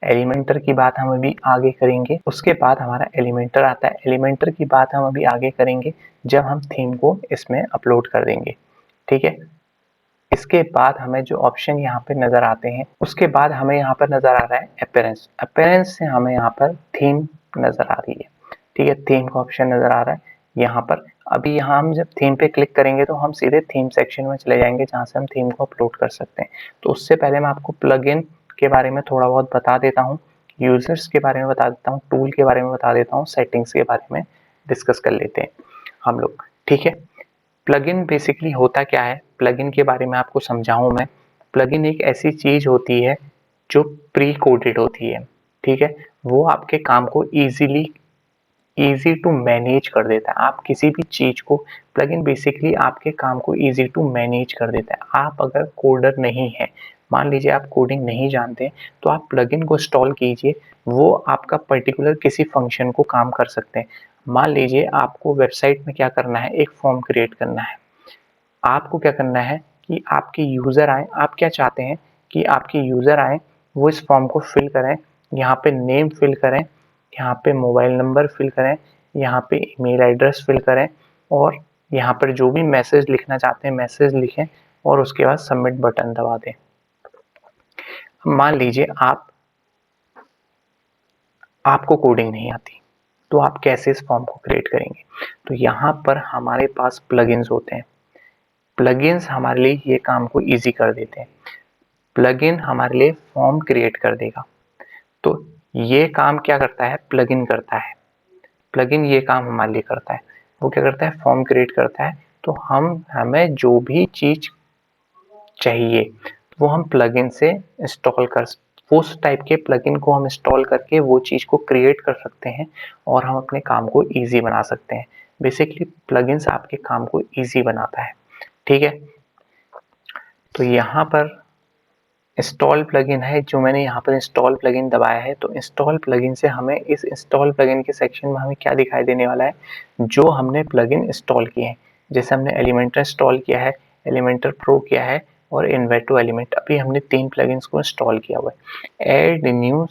एलिमेंटर की बात हम अभी आगे करेंगे। उसके बाद हमारा एलिमेंटर आता है। एलिमेंटर की बात हम अभी आगे करेंगे जब हम थीम को इसमें अपलोड कर देंगे, ठीक है। इसके बाद हमें जो ऑप्शन यहाँ पे नजर आते हैं, उसके बाद हमें यहाँ पर नजर आ रहा है अपीयरेंस। अपीयरेंस से हमें यहाँ पर थीम नजर आ रही है, ठीक है। थीम का ऑप्शन नजर आ रहा है यहाँ पर। अभी यहाँ हम जब थीम पे क्लिक करेंगे तो हम सीधे थीम सेक्शन में चले जाएंगे जहाँ से हम थीम को अपलोड कर सकते हैं। तो उससे पहले मैं आपको प्लगइन के बारे में थोड़ा बहुत बता देता हूँ, यूजर्स के बारे में बता देता हूँ, टूल के बारे में बता देता हूँ, सेटिंग्स के बारे में डिस्कस कर लेते हैं हम लोग, ठीक है। प्लगइन बेसिकली होता क्या है, प्लगइन के बारे में आपको समझाऊं मैं। प्लगइन एक ऐसी चीज होती है जो प्री कोडेड होती है, ठीक है। वो आपके काम को इजी टू मैनेज कर देता है। आप किसी भी चीज को, प्लगइन बेसिकली आपके काम को इजी टू मैनेज कर देता है। आप अगर कोडर नहीं है, मान लीजिए आप कोडिंग नहीं जानते, तो आप प्लगइन को इंस्टॉल कीजिए, वो आपका पर्टिकुलर किसी फंक्शन को काम कर सकते हैं। मान लीजिए आपको वेबसाइट में क्या करना है, एक फॉर्म क्रिएट करना है। आपको क्या करना है कि आपके यूजर आए, आप क्या चाहते हैं कि आपके यूजर आए, वो इस फॉर्म को फिल करें, यहाँ पे नेम फिल करें, यहाँ पे मोबाइल नंबर फिल करें, यहाँ पे ईमेल एड्रेस फिल करें, और यहाँ पर जो भी मैसेज लिखना चाहते हैं मैसेज लिखें, और उसके बाद सबमिट बटन दबा दें। मान लीजिए आपको कोडिंग नहीं आती, तो आप कैसे इस फॉर्म को क्रिएट करेंगे। तो यहाँ पर हमारे पास प्लगइन्स होते हैं। प्लगइन्स हमारे लिए ये काम को इजी कर देते हैं। प्लगइन हमारे लिए फॉर्म क्रिएट कर देगा। तो ये काम क्या करता है, प्लगइन करता है। प्लगइन ये काम हमारे लिए करता है, वो क्या करता है, फॉर्म क्रिएट करता है। तो हमें जो भी चीज चाहिए वो हम प्लगइन से इंस्टॉल कर, उस टाइप के प्लगइन को हम इंस्टॉल करके वो चीज को क्रिएट कर सकते हैं और हम अपने काम को इजी बना सकते हैं। बेसिकली प्लगइन्स आपके काम को इजी बनाता है, ठीक है। तो यहाँ पर इंस्टॉल प्लगइन है, जो मैंने यहाँ पर इंस्टॉल प्लगइन दबाया है। तो इंस्टॉल प्लगइन से हमें इस इंस्टॉल प्लगइन के सेक्शन में हमें क्या दिखाई देने वाला है, जो हमने प्लगइन इंस्टॉल किए हैं। जैसे हमने एलिमेंटर इंस्टॉल किया है, एलिमेंटर प्रो किया है, और इन्वेटो एलिमेंट, अभी हमने 3 प्लगइन्स को इंस्टॉल किया हुआ है। ऐड न्यू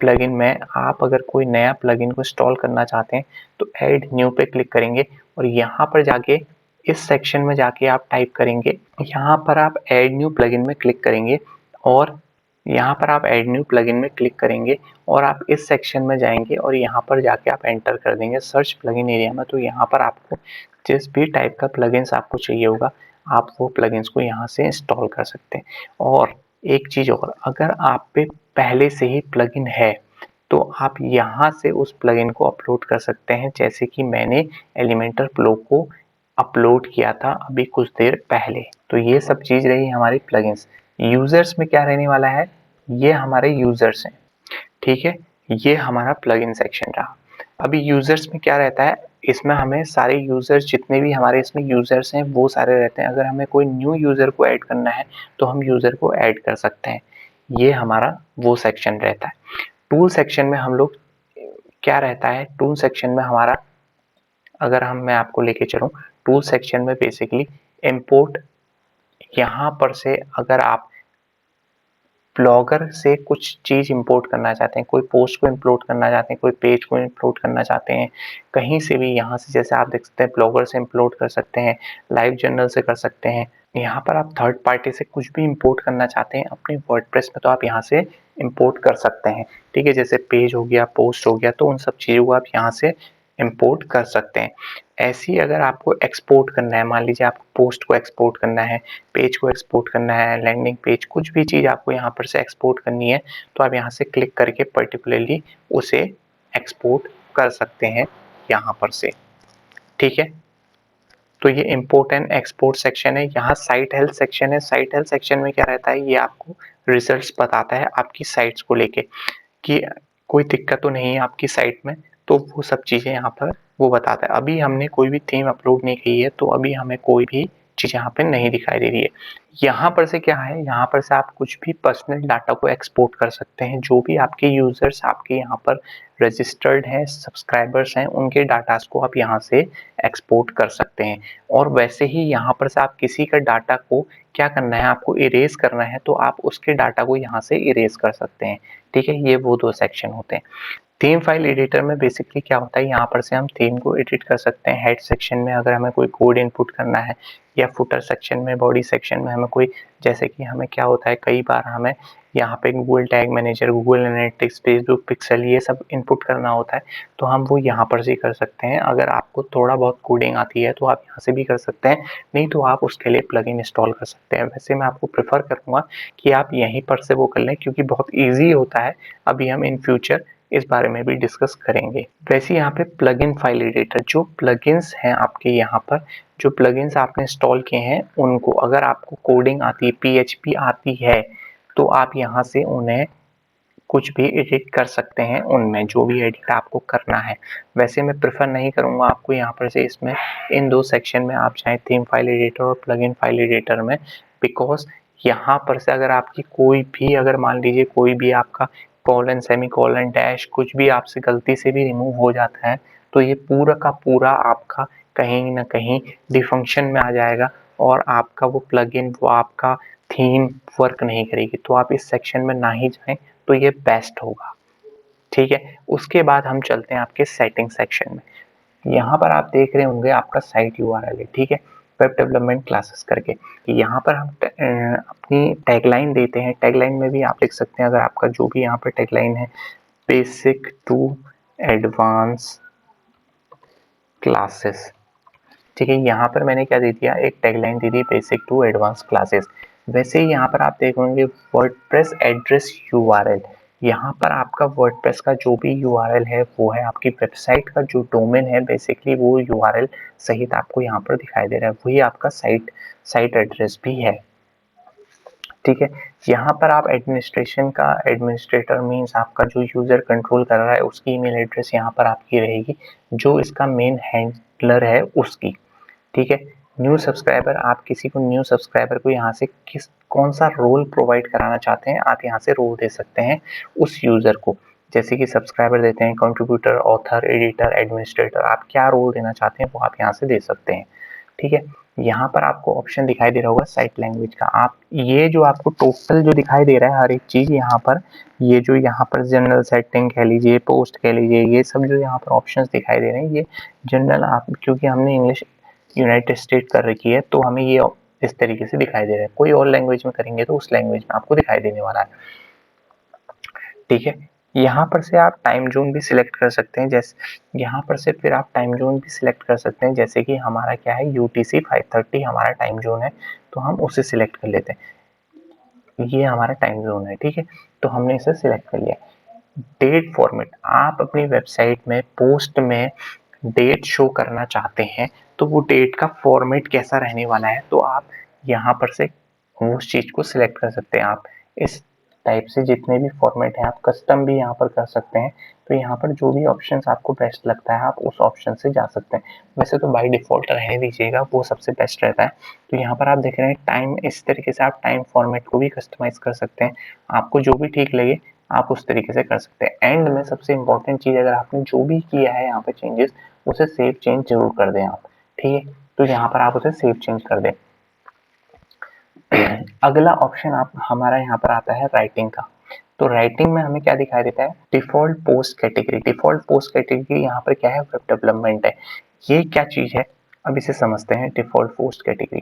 प्लगइन में आप अगर कोई नया प्लगइन को इंस्टॉल करना चाहते हैं तो ऐड न्यू पे क्लिक करेंगे, और यहाँ पर जाके इस सेक्शन में जाके आप टाइप करेंगे, यहाँ पर आप ऐड न्यू प्लगइन में क्लिक करेंगे, और यहाँ पर आप ऐड न्यू प्लगइन में क्लिक करेंगे, और आप इस सेक्शन में जाएंगे और यहाँ पर जाके आप एंटर कर देंगे सर्च प्लगइन एरिया में। तो यहाँ पर आपको जिस भी टाइप का प्लगइन्स आपको चाहिए होगा, आप वो प्लगइन्स को यहाँ से इंस्टॉल कर सकते हैं। और एक चीज और, अगर आप पे पहले से ही प्लगइन है तो आप यहाँ से उस प्लगइन को अपलोड कर सकते हैं, जैसे कि मैंने एलिमेंटर प्रो को अपलोड किया था अभी कुछ देर पहले। तो ये सब चीज रही हमारी प्लगइन्स। यूजर्स में क्या रहने वाला है, ये हमारे यूजर्स हैं, ठीक है। ये हमारा प्लगइन सेक्शन रहा। अभी यूजर्स में क्या रहता है, इसमें हमें सारे यूजर्स जितने भी हमारे इसमें यूजर्स हैं वो सारे रहते हैं। अगर हमें कोई न्यू यूजर को ऐड करना है तो हम यूजर को ऐड कर सकते हैं, ये हमारा वो सेक्शन रहता है। टूल सेक्शन में हम लोग क्या रहता है, टूल सेक्शन में हमारा, अगर मैं आपको लेके चलूं, टूल सेक्शन में बेसिकली इंपोर्ट, यहाँ पर से अगर आप ब्लॉगर से कुछ चीज इंपोर्ट करना चाहते हैं, कोई पोस्ट को इंपोर्ट करना चाहते हैं, कोई पेज को इंपोर्ट करना चाहते हैं, कहीं से भी यहाँ से, जैसे आप देख सकते हैं ब्लॉगर से इंपोर्ट कर सकते हैं, लाइव जर्नल से कर सकते हैं। यहाँ पर आप थर्ड पार्टी से कुछ भी इंपोर्ट करना चाहते हैं अपने वर्डप्रेस में तो आप यहाँ से इंपोर्ट कर सकते हैं, ठीक है। जैसे पेज हो गया, पोस्ट हो गया, तो उन सब चीज़ों को आप यहाँ से इंपोर्ट कर सकते हैं। ऐसी अगर आपको एक्सपोर्ट करना है, मान लीजिए आपको पोस्ट को एक्सपोर्ट करना है, पेज को एक्सपोर्ट करना है, लैंडिंग पेज, कुछ भी चीज़ आपको यहाँ पर से एक्सपोर्ट करनी है तो आप यहाँ से क्लिक करके पर्टिकुलरली उसे एक्सपोर्ट कर सकते हैं यहाँ पर से, ठीक है। तो ये इम्पोर्ट एंड एक्सपोर्ट सेक्शन है। यहाँ साइट हेल्थ सेक्शन है। साइट हेल्थ सेक्शन में क्या रहता है, ये आपको रिजल्ट्स बताता है आपकी साइट्स को लेके कि कोई दिक्कत तो नहीं है आपकी साइट में, तो वो सब चीज़ें यहाँ पर वो बताता है। अभी हमने कोई भी थीम अपलोड नहीं की है, तो अभी हमें कोई भी चीज़ यहाँ पे नहीं दिखाई दे रही है। यहाँ पर से क्या है, यहाँ पर से आप कुछ भी पर्सनल डाटा को एक्सपोर्ट कर सकते हैं। जो भी आपके यूजर्स आपके यहाँ पर रजिस्टर्ड हैं, सब्सक्राइबर्स हैं, उनके डाटास को आप यहाँ से एक्सपोर्ट कर सकते हैं। और वैसे ही यहाँ पर से आप किसी का डाटा को क्या करना है, आपको इरेज करना है, तो आप उसके डाटा को यहाँ से इरेज कर सकते हैं। ठीक है, ये वो दो सेक्शन होते हैं। थीम फाइल एडिटर में बेसिकली क्या होता है, यहाँ पर से हम थीम को एडिट कर सकते हैं। हेड सेक्शन में अगर हमें कोई कोड इनपुट करना है, या फुटर सेक्शन में, बॉडी सेक्शन में हमें कोई, जैसे कि हमें क्या होता है कई बार हमें यहाँ पे Google tag manager, Google analytics, Facebook pixel, ये सब इनपुट करना होता है, तो हम वो यहाँ पर से कर सकते हैं। अगर आपको थोड़ा बहुत कोडिंग आती है तो आप यहाँ से भी कर सकते हैं, नहीं तो आप उसके लिए प्लगइन इंस्टॉल कर सकते हैं। वैसे मैं आपको प्रेफर करूँगा कि आप यहीं पर से वो कर लें, क्योंकि बहुत ईजी होता है। अभी हम इन फ्यूचर इस बारे में भी डिस्कस करेंगे। वैसे यहाँ पे प्लगइन फाइल एडिटर, जो प्लगइन्स हैं आपके यहाँ पर, जो प्लगइन्स आपने इंस्टॉल किए हैं उनको, अगर आपको कोडिंग आती है, PHP आती है, तो आप यहाँ से उन्हें कुछ भी एडिट कर सकते हैं, उनमें जो भी एडिट आपको करना है। वैसे मैं प्रेफर नहीं करूँगा आपको यहाँ पर से इसमें इन दो सेक्शन में आप चाहे थीम फाइल एडिटर और प्लगइन फाइल एडिटर में, बिकॉज यहाँ पर से अगर आपकी कोई भी, अगर मान लीजिए कोई भी आपका कॉलन, सेमी कॉलन, डैश कुछ भी आपसे गलती से भी रिमूव हो जाता है, तो ये पूरा का पूरा आपका कहीं ना कहीं डिफंक्शन में आ जाएगा, और आपका वो प्लगइन, वो आपका थीम वर्क नहीं करेगी। तो आप इस सेक्शन में ना ही जाएं तो ये बेस्ट होगा। ठीक है, उसके बाद हम चलते हैं आपके सेटिंग सेक्शन में। यहाँ पर आप देख रहे होंगे आपका साइट URL है, ठीक है, वेब डेवलपमेंट क्लासेस करके। यहाँ पर हम अपनी टैगलाइन देते हैं। टैगलाइन में भी आप लिख सकते हैं, अगर आपका जो भी यहाँ पर टैगलाइन है, बेसिक टू एडवांस क्लासेस, ठीक है। यहाँ पर मैंने क्या दे दिया, एक टैगलाइन दे दी, बेसिक टू एडवांस क्लासेस। वैसे ही यहाँ पर आप देखोगे वर्डप्रेस एड्रेस URL, यहाँ पर आपका वर्डप्रेस का जो भी URL है वो है आपकी वेबसाइट का जो डोमेन है, बेसिकली वो URL सहित आपको यहाँ पर दिखाई दे रहा है, वही आपका साइट एड्रेस भी है। ठीक है, यहाँ पर आप एडमिनिस्ट्रेशन का, एडमिनिस्ट्रेटर मीन्स आपका जो यूजर कंट्रोल कर रहा है उसकी ईमेल एड्रेस यहाँ पर आपकी रहेगी, जो इसका मेन हैंडलर है उसकी। ठीक है, न्यू सब्सक्राइबर, आप किसी को न्यू सब्सक्राइबर को यहाँ से कौन सा रोल प्रोवाइड कराना चाहते हैं, आप यहाँ से रोल दे सकते हैं उस यूजर को। जैसे कि सब्सक्राइबर देते हैं कंट्रीब्यूटर, ऑथर, एडिटर, एडमिनिस्ट्रेटर, आप क्या रोल देना चाहते हैं वो आप यहाँ से दे सकते हैं। ठीक है, यहाँ पर आपको ऑप्शन दिखाई दे रहा होगा साइट लैंग्वेज का। आप ये जो आपको टोटल जो दिखाई दे रहा है हर एक चीज यहाँ पर, ये जो यहाँ पर जनरल सेटिंग कह लीजिए, पोस्ट कह लीजिए, ये सब जो यहाँ पर ऑप्शंस दिखाई दे रहे हैं, ये जनरल, आप क्योंकि हमने इंग्लिश यूनाइटेड स्टेट कर रखी है तो हमें ये इस तरीके से दिखाई दे रहा है। कोई और लैंग्वेज में करेंगे तो उस लैंग्वेज में आपको दिखाई देने वाला है। ठीक है, यहाँ पर से आप टाइम जोन भी सिलेक्ट कर सकते हैं। जैसे यहाँ पर से फिर आप टाइम जोन भी सिलेक्ट कर सकते हैं, जैसे कि हमारा क्या है, UTC 5:30 हमारा टाइम जोन है, तो हम उसे सिलेक्ट कर लेते हैं। ये हमारा टाइम जोन है, ठीक है, तो हमने इसे सिलेक्ट कर लिया। डेट फॉर्मेट, आप अपनी वेबसाइट में पोस्ट में डेट शो करना चाहते हैं, तो वो डेट का फॉर्मेट कैसा रहने वाला है, तो आप यहाँ पर से उस चीज को सिलेक्ट कर सकते हैं। आप इस टाइप से जितने भी फॉर्मेट हैं आप कस्टम भी यहाँ पर कर सकते हैं। तो यहाँ पर जो भी ऑप्शंस आपको बेस्ट लगता है आप उस ऑप्शन से जा सकते हैं। वैसे तो बाय डिफॉल्ट रहने दीजिएगा, वो सबसे बेस्ट रहता है। तो यहाँ पर आप देख रहे हैं टाइम, इस तरीके से आप टाइम फॉर्मेट को भी कस्टमाइज कर सकते हैं। आपको जो भी ठीक लगे आप उस तरीके से कर सकते हैं। एंड में सबसे इंपॉर्टेंट चीज, अगर आपने जो भी किया है यहाँ पे चेंजेस, उसे सेव चेंज जरूर कर दें आप। ठीक है, तो यहाँ पर आप उसे सेव चेंज कर दें। अगला ऑप्शन आप हमारा यहाँ पर आता है राइटिंग का। तो राइटिंग में हमें क्या दिखाई देता है, default post category. Default post category यहाँ पर क्या है, वेब डेवलपमेंट है। ये क्या चीज है, अब इसे समझते हैं। डिफॉल्ट पोस्ट कैटेगरी,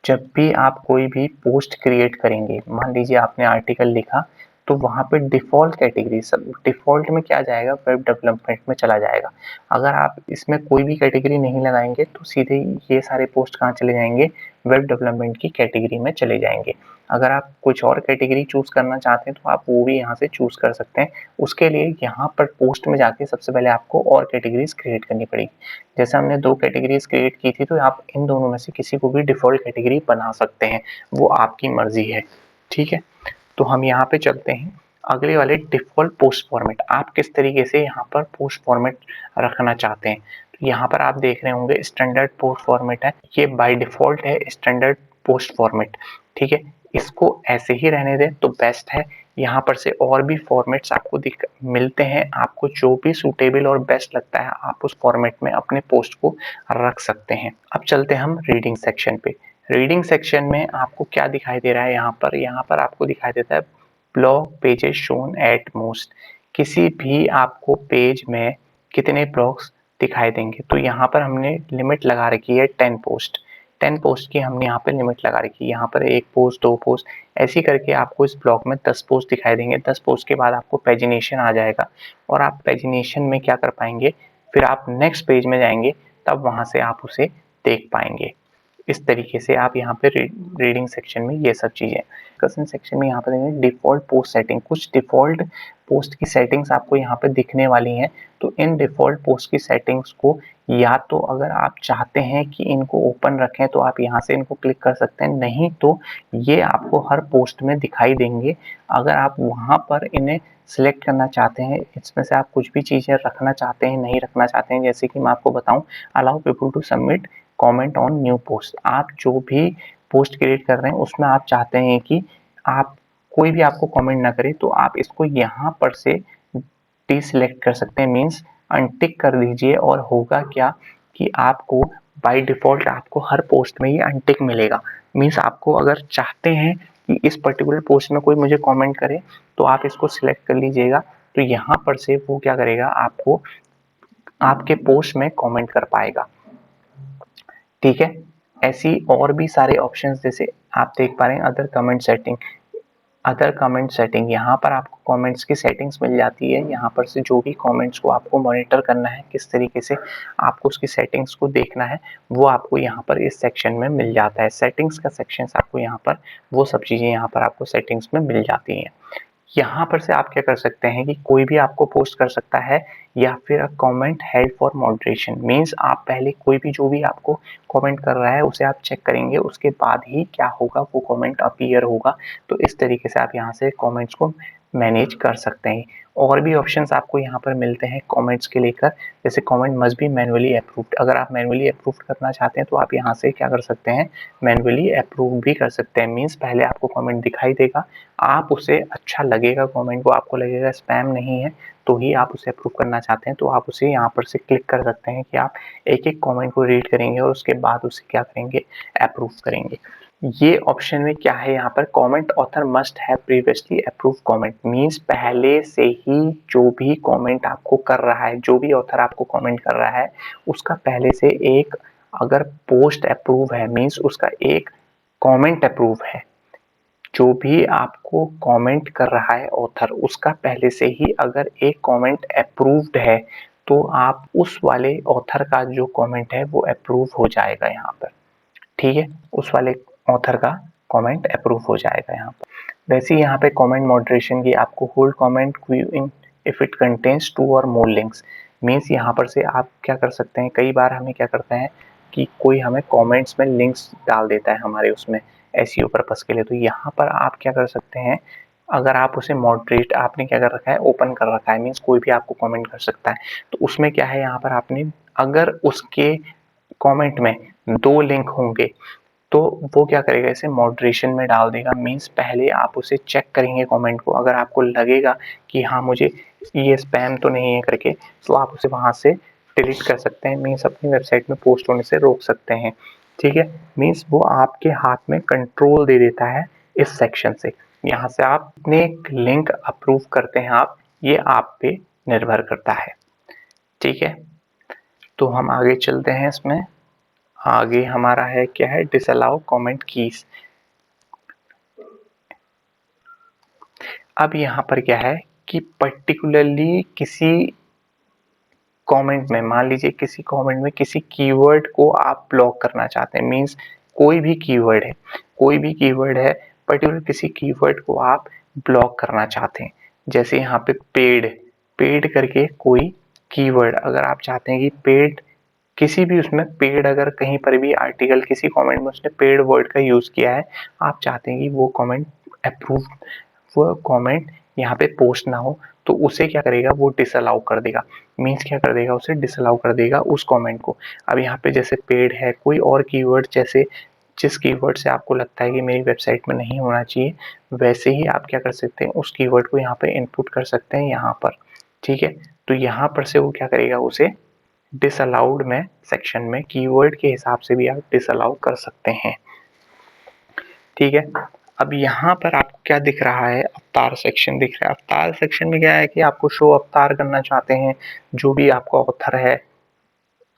जब भी आप कोई भी पोस्ट क्रिएट करेंगे, मान लीजिए आपने आर्टिकल लिखा, तो वहाँ पे डिफ़ॉल्ट कैटेगरी सब डिफ़ॉल्ट में क्या जाएगा, वेब डेवलपमेंट में चला जाएगा। अगर आप इसमें कोई भी कैटेगरी नहीं लगाएंगे तो सीधे ये सारे पोस्ट कहाँ चले जाएंगे, वेब डेवलपमेंट की कैटेगरी में चले जाएंगे। अगर आप कुछ और कैटेगरी चूज़ करना चाहते हैं तो आप वो भी यहाँ से चूज़ कर सकते हैं। उसके लिए यहाँ पर पोस्ट में जाके सबसे पहले आपको और कैटेगरीज क्रिएट करनी पड़ेगी। जैसे हमने 2 कैटेगरीज क्रिएट की थी, तो आप इन दोनों में से किसी को भी डिफ़ॉल्ट कैटेगरी बना सकते हैं, वो आपकी मर्ज़ी है। ठीक है, तो हम यहाँ पे चलते हैं अगले वाले डिफ़ॉल्ट पोस्ट फॉर्मेट। आप किस तरीके से यहाँ पर पोस्ट फॉर्मेट रखना चाहते हैं। तो यहाँ पर आप देख रहे होंगे स्टैंडर्ड पोस्ट फॉर्मेट है, ये बाय डिफ़ॉल्ट है स्टैंडर्ड पोस्ट फॉर्मेट। ठीक है, इसको ऐसे ही रहने दें तो बेस्ट है। यहाँ पर से और भी फॉर्मेट्स आपको मिलते हैं, आपको जो भी सूटेबल और बेस्ट लगता है आप उस फॉर्मेट में अपने पोस्ट को रख सकते हैं। अब चलते हैं हम रीडिंग सेक्शन पे। रीडिंग सेक्शन में आपको क्या दिखाई दे रहा है, यहाँ पर आपको दिखाई देता है blog pages shown at most. किसी भी आपको पेज में कितने ब्लॉग्स दिखाई देंगे, तो यहाँ पर हमने लिमिट लगा रखी है 10 पोस्ट। 10 पोस्ट की हमने यहाँ पे लिमिट लगा रखी है। यहाँ पर 1 पोस्ट, 2 पोस्ट ऐसी करके आपको इस ब्लॉग में 10 पोस्ट दिखाई देंगे। 10 पोस्ट के बाद आपको पेजिनेशन आ जाएगा और आप पेजिनेशन में क्या कर पाएंगे, फिर आप नेक्स्ट पेज में जाएंगे, तब वहाँ से आप उसे देख पाएंगे। इस तरीके से आप यहाँ पे रीडिंग सेक्शन में ये सब चीज़ें। डिस्कशन सेक्शन में यहाँ पर डिफ़ॉल्ट पोस्ट सेटिंग, कुछ डिफ़ॉल्ट पोस्ट की सेटिंग्स आपको यहाँ पे दिखने वाली हैं। तो इन डिफ़ॉल्ट पोस्ट की सेटिंग्स को या तो अगर आप चाहते हैं कि इनको ओपन रखें तो आप यहाँ से इनको क्लिक कर सकते हैं, नहीं तो ये आपको हर पोस्ट में दिखाई देंगे। अगर आप वहाँ पर इन्हें सिलेक्ट करना चाहते हैं, इसमें से आप कुछ भी चीज़ें रखना चाहते हैं, नहीं रखना चाहते हैं, जैसे कि मैं आपको बताऊँ, allow people to submit comment on new post. आप जो भी पोस्ट क्रिएट कर रहे हैं उसमें आप चाहते हैं कि आप कोई भी आपको कमेंट ना करे, तो आप इसको यहाँ पर से डीसिलेक्ट कर सकते हैं, मीन्स अनटिक कर दीजिए। और होगा क्या कि आपको बाय डिफ़ॉल्ट आपको हर पोस्ट में ये अनटिक मिलेगा। मीन्स आपको अगर चाहते हैं कि इस पर्टिकुलर पोस्ट में कोई मुझे कमेंट करे तो आप इसको सिलेक्ट कर लीजिएगा, तो यहाँ पर से वो क्या करेगा, आपको आपके पोस्ट में कमेंट कर पाएगा। ठीक है, ऐसी और भी सारे ऑप्शंस जैसे आप देख पा रहे हैं other comment setting. Other comment setting, यहाँ पर आपको कमेंट्स की सेटिंग्स मिल जाती है। यहाँ पर से जो भी कमेंट्स को आपको मॉनिटर करना है, किस तरीके से आपको उसकी सेटिंग्स को देखना है, वो आपको यहाँ पर इस सेक्शन में मिल जाता है। सेटिंग्स का सेक्शन आपको यहाँ पर वो सब चीज़ें यहाँ पर आपको सेटिंग्स में मिल जाती हैं। यहाँ पर से आप क्या कर सकते हैं कि कोई भी आपको पोस्ट कर सकता है, या फिर comment held for moderation, means आप पहले कोई भी जो भी आपको कमेंट कर रहा है उसे आप चेक करेंगे, उसके बाद ही क्या होगा, वो कमेंट अपीयर होगा। तो इस तरीके से आप यहाँ से कमेंट्स को मैनेज कर सकते हैं। और भी ऑप्शंस आपको यहाँ पर मिलते हैं कमेंट्स के लेकर, जैसे comment must be manually approved. अगर आप मैनुअली अप्रूव करना चाहते हैं तो आप यहाँ से क्या कर सकते हैं, मैनुअली अप्रूव भी कर सकते हैं। मीन्स पहले आपको कमेंट दिखाई देगा, आप उसे अच्छा लगेगा कमेंट को, आपको लगेगा स्पैम नहीं है, तो ही आप उसे अप्रूव करना चाहते हैं, तो आप उसे यहाँ पर से क्लिक कर सकते हैं कि आप एक एक कमेंट को रीड करेंगे और उसके बाद उसे क्या करेंगे, अप्रूव करेंगे। ये ऑप्शन में क्या है, यहाँ पर comment author must have previously approve comment, means पहले से ही जो भी कमेंट आपको कर रहा है, जो भी ऑथर आपको कमेंट कर रहा है, उसका पहले से एक अगर पोस्ट अप्रूव है, मीन्स उसका एक कमेंट अप्रूव है। जो भी आपको कमेंट कर रहा है ऑथर, उसका पहले से ही अगर एक कमेंट अप्रूव्ड है, तो आप उस वाले ऑथर का जो कमेंट है वो अप्रूव हो जाएगा यहाँ पर। ठीक है, उस वाले ऑथर का कमेंट अप्रूव हो जाएगा यहाँ पर। वैसे ही यहाँ पे कमेंट मॉडरेशन की आपको hold comment Q in if it contains 2 और मोर लिंक्स, मीन्स यहाँ पर से आप क्या कर सकते हैं, कई बार हमें क्या करते हैं कि कोई हमें कमेंट्स में लिंक्स डाल देता है हमारे उसमें एसईओ पर्पस के लिए, तो यहाँ पर आप क्या कर सकते हैं, अगर आप उसे मॉडरेट आपने क्या कर रखा है, ओपन कर रखा है, मीन्स कोई भी आपको कमेंट कर सकता है, तो उसमें क्या है, यहाँ पर आपने अगर उसके कमेंट में 2 लिंक होंगे तो वो क्या करेगा, इसे मॉडरेशन में डाल देगा। मीन्स पहले आप उसे चेक करेंगे कमेंट को, अगर आपको लगेगा कि हाँ मुझे ये स्पैम तो नहीं है करके, तो आप उसे वहाँ से डिलीट कर सकते हैं, मीन्स अपनी वेबसाइट में पोस्ट होने से रोक सकते हैं। ठीक है, मीन्स वो आपके हाथ में कंट्रोल दे देता है इस सेक्शन से। यहाँ से आप अपने लिंक अप्रूव करते हैं आप, ये आप पे निर्भर करता है। ठीक है, तो हम आगे चलते हैं। इसमें आगे हमारा है क्या है, डिसअलाउ कमेंट कीज। अब यहाँ पर क्या है कि पर्टिकुलरली किसी कमेंट में, मान लीजिए किसी कमेंट में किसी कीवर्ड को आप ब्लॉक करना चाहते हैं, मीन्स कोई भी कीवर्ड है, पर्टिकुलर किसी कीवर्ड को आप ब्लॉक करना चाहते हैं। जैसे यहाँ पे पेड करके कोई कीवर्ड, अगर आप चाहते हैं कि पेड किसी भी उसमें पेड, अगर कहीं पर भी आर्टिकल किसी कमेंट में उसने पेड वर्ड का यूज किया है, आप चाहते हैं कि वो कमेंट अप्रूव, वो कमेंट यहाँ पे पोस्ट ना हो, तो उसे क्या करेगा, वो डिसअलाउ कर देगा। मीन्स क्या कर देगा, उसे डिसअलाउ कर देगा उस कमेंट को। अब यहाँ पे जैसे पेड है, कोई और कीवर्ड, जैसे जिस कीवर्ड से आपको लगता है कि मेरी वेबसाइट में नहीं होना चाहिए, वैसे ही आप क्या कर सकते हैं, उस कीवर्ड को यहाँ पे इनपुट कर सकते हैं यहाँ पर। ठीक है, तो यहाँ पर से वो क्या करेगा, उसे डिसअलाउड में सेक्शन में कीवर्ड के हिसाब से भी आप डिसअलाउ कर सकते हैं। ठीक है, अब यहाँ पर आपको क्या दिख रहा है, अवतार सेक्शन दिख रहा है। अवतार सेक्शन में क्या है कि आपको शो अवतार करना चाहते हैं, जो भी आपका ऑथर है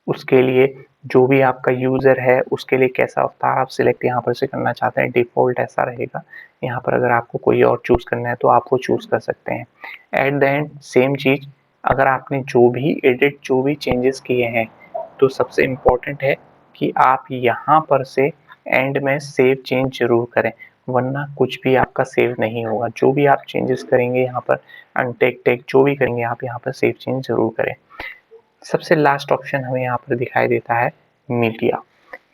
उसके लिए, जो भी आपका यूजर है उसके लिए कैसा अवतार आप सिलेक्ट यहाँ पर से करना चाहते हैं। डिफॉल्ट ऐसा रहेगा, यहाँ पर अगर आपको कोई और चूज करना है तो आप वो चूज कर सकते हैं। एट द एंड सेम चीज, अगर आपने जो भी एडिट, जो भी चेंजेस किए हैं, तो सबसे इम्पोर्टेंट है कि आप यहाँ पर से एंड में सेव चेंज जरूर करें, वरना कुछ भी आपका सेव नहीं होगा। जो भी आप चेंजेस करेंगे यहाँ पर, अनटेक टेक जो भी करेंगे आप यहाँ पर सेव चेंज जरूर करें। सबसे लास्ट ऑप्शन हमें यहाँ पर दिखाई देता है मीडिया।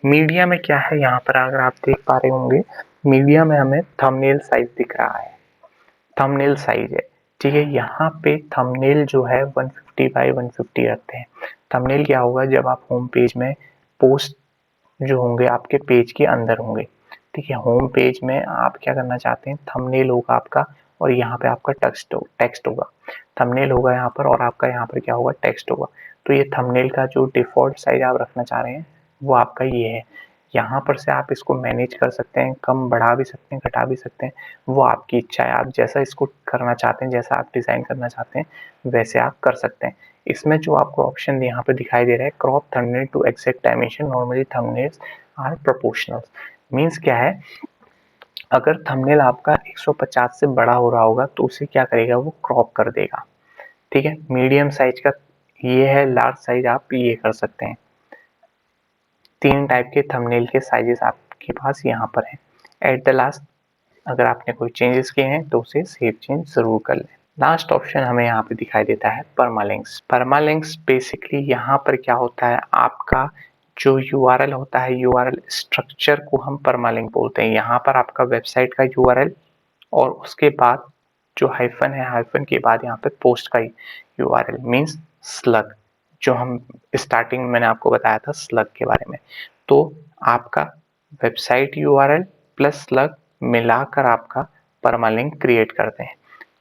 मीडिया में क्या है, यहाँ पर अगर आप देख पा रहे होंगे, मीडिया में हमें थंबनेल साइज दिख रहा है, थंबनेल साइज है। ठीक है, यहाँ पे थंबनेल जो है 150 बाई 150 रखते हैं। थंबनेल क्या होगा, जब आप होम पेज में पोस्ट जो होंगे आपके पेज के अंदर होंगे। ठीक है, होम पेज में आप क्या करना चाहते हैं, थंबनेल होगा आपका और यहाँ पे आपका टेक्स्ट होगा। थंबनेल होगा यहाँ पर और आपका यहाँ पर क्या होगा, टेक्स्ट होगा। तो ये थंबनेल का जो डिफॉल्ट साइज आप रखना चाह रहे हैं वो आपका ये है। यहाँ पर से आप इसको मैनेज कर सकते हैं, कम बढ़ा भी सकते हैं, घटा भी सकते हैं, वो आपकी इच्छा है। आप जैसा इसको करना चाहते हैं, जैसा आप डिज़ाइन करना चाहते हैं वैसे आप कर सकते हैं। इसमें जो आपको ऑप्शन यहाँ पे दिखाई दे रहा है, crop thumbnail to exact dimension, normally thumbnails are proportional. Means क्या है, अगर थंबनेल आपका 150 से बड़ा हो रहा होगा तो उसे क्या करेगा, वो क्रॉप कर देगा। ठीक है, मीडियम साइज का ये है, लार्ज साइज आप ये कर सकते हैं। 3 टाइप के थंबनेल के साइजेस आपके पास यहाँ पर हैं। एट द लास्ट, अगर आपने कोई चेंजेस किए हैं तो उसे सेव चेंज जरूर कर लें। लास्ट ऑप्शन हमें यहाँ पे दिखाई देता है परमालिंक्स। परमालिंक्स बेसिकली यहाँ पर क्या होता है, आपका जो यूआरएल होता है, यूआरएल स्ट्रक्चर को हम परमालिंक बोलते हैं। यहाँ पर आपका वेबसाइट का यूआरएल और उसके बाद जो हाइफन है, हाइफन के बाद यहाँ पे पोस्ट का यूआरएल मीन्स स्लग, जो हम स्टार्टिंग में मैंने आपको बताया था स्लग के बारे में। तो आपका वेबसाइट यूआरएल प्लस स्लग मिलाकर आपका परमालिंक क्रिएट करते हैं।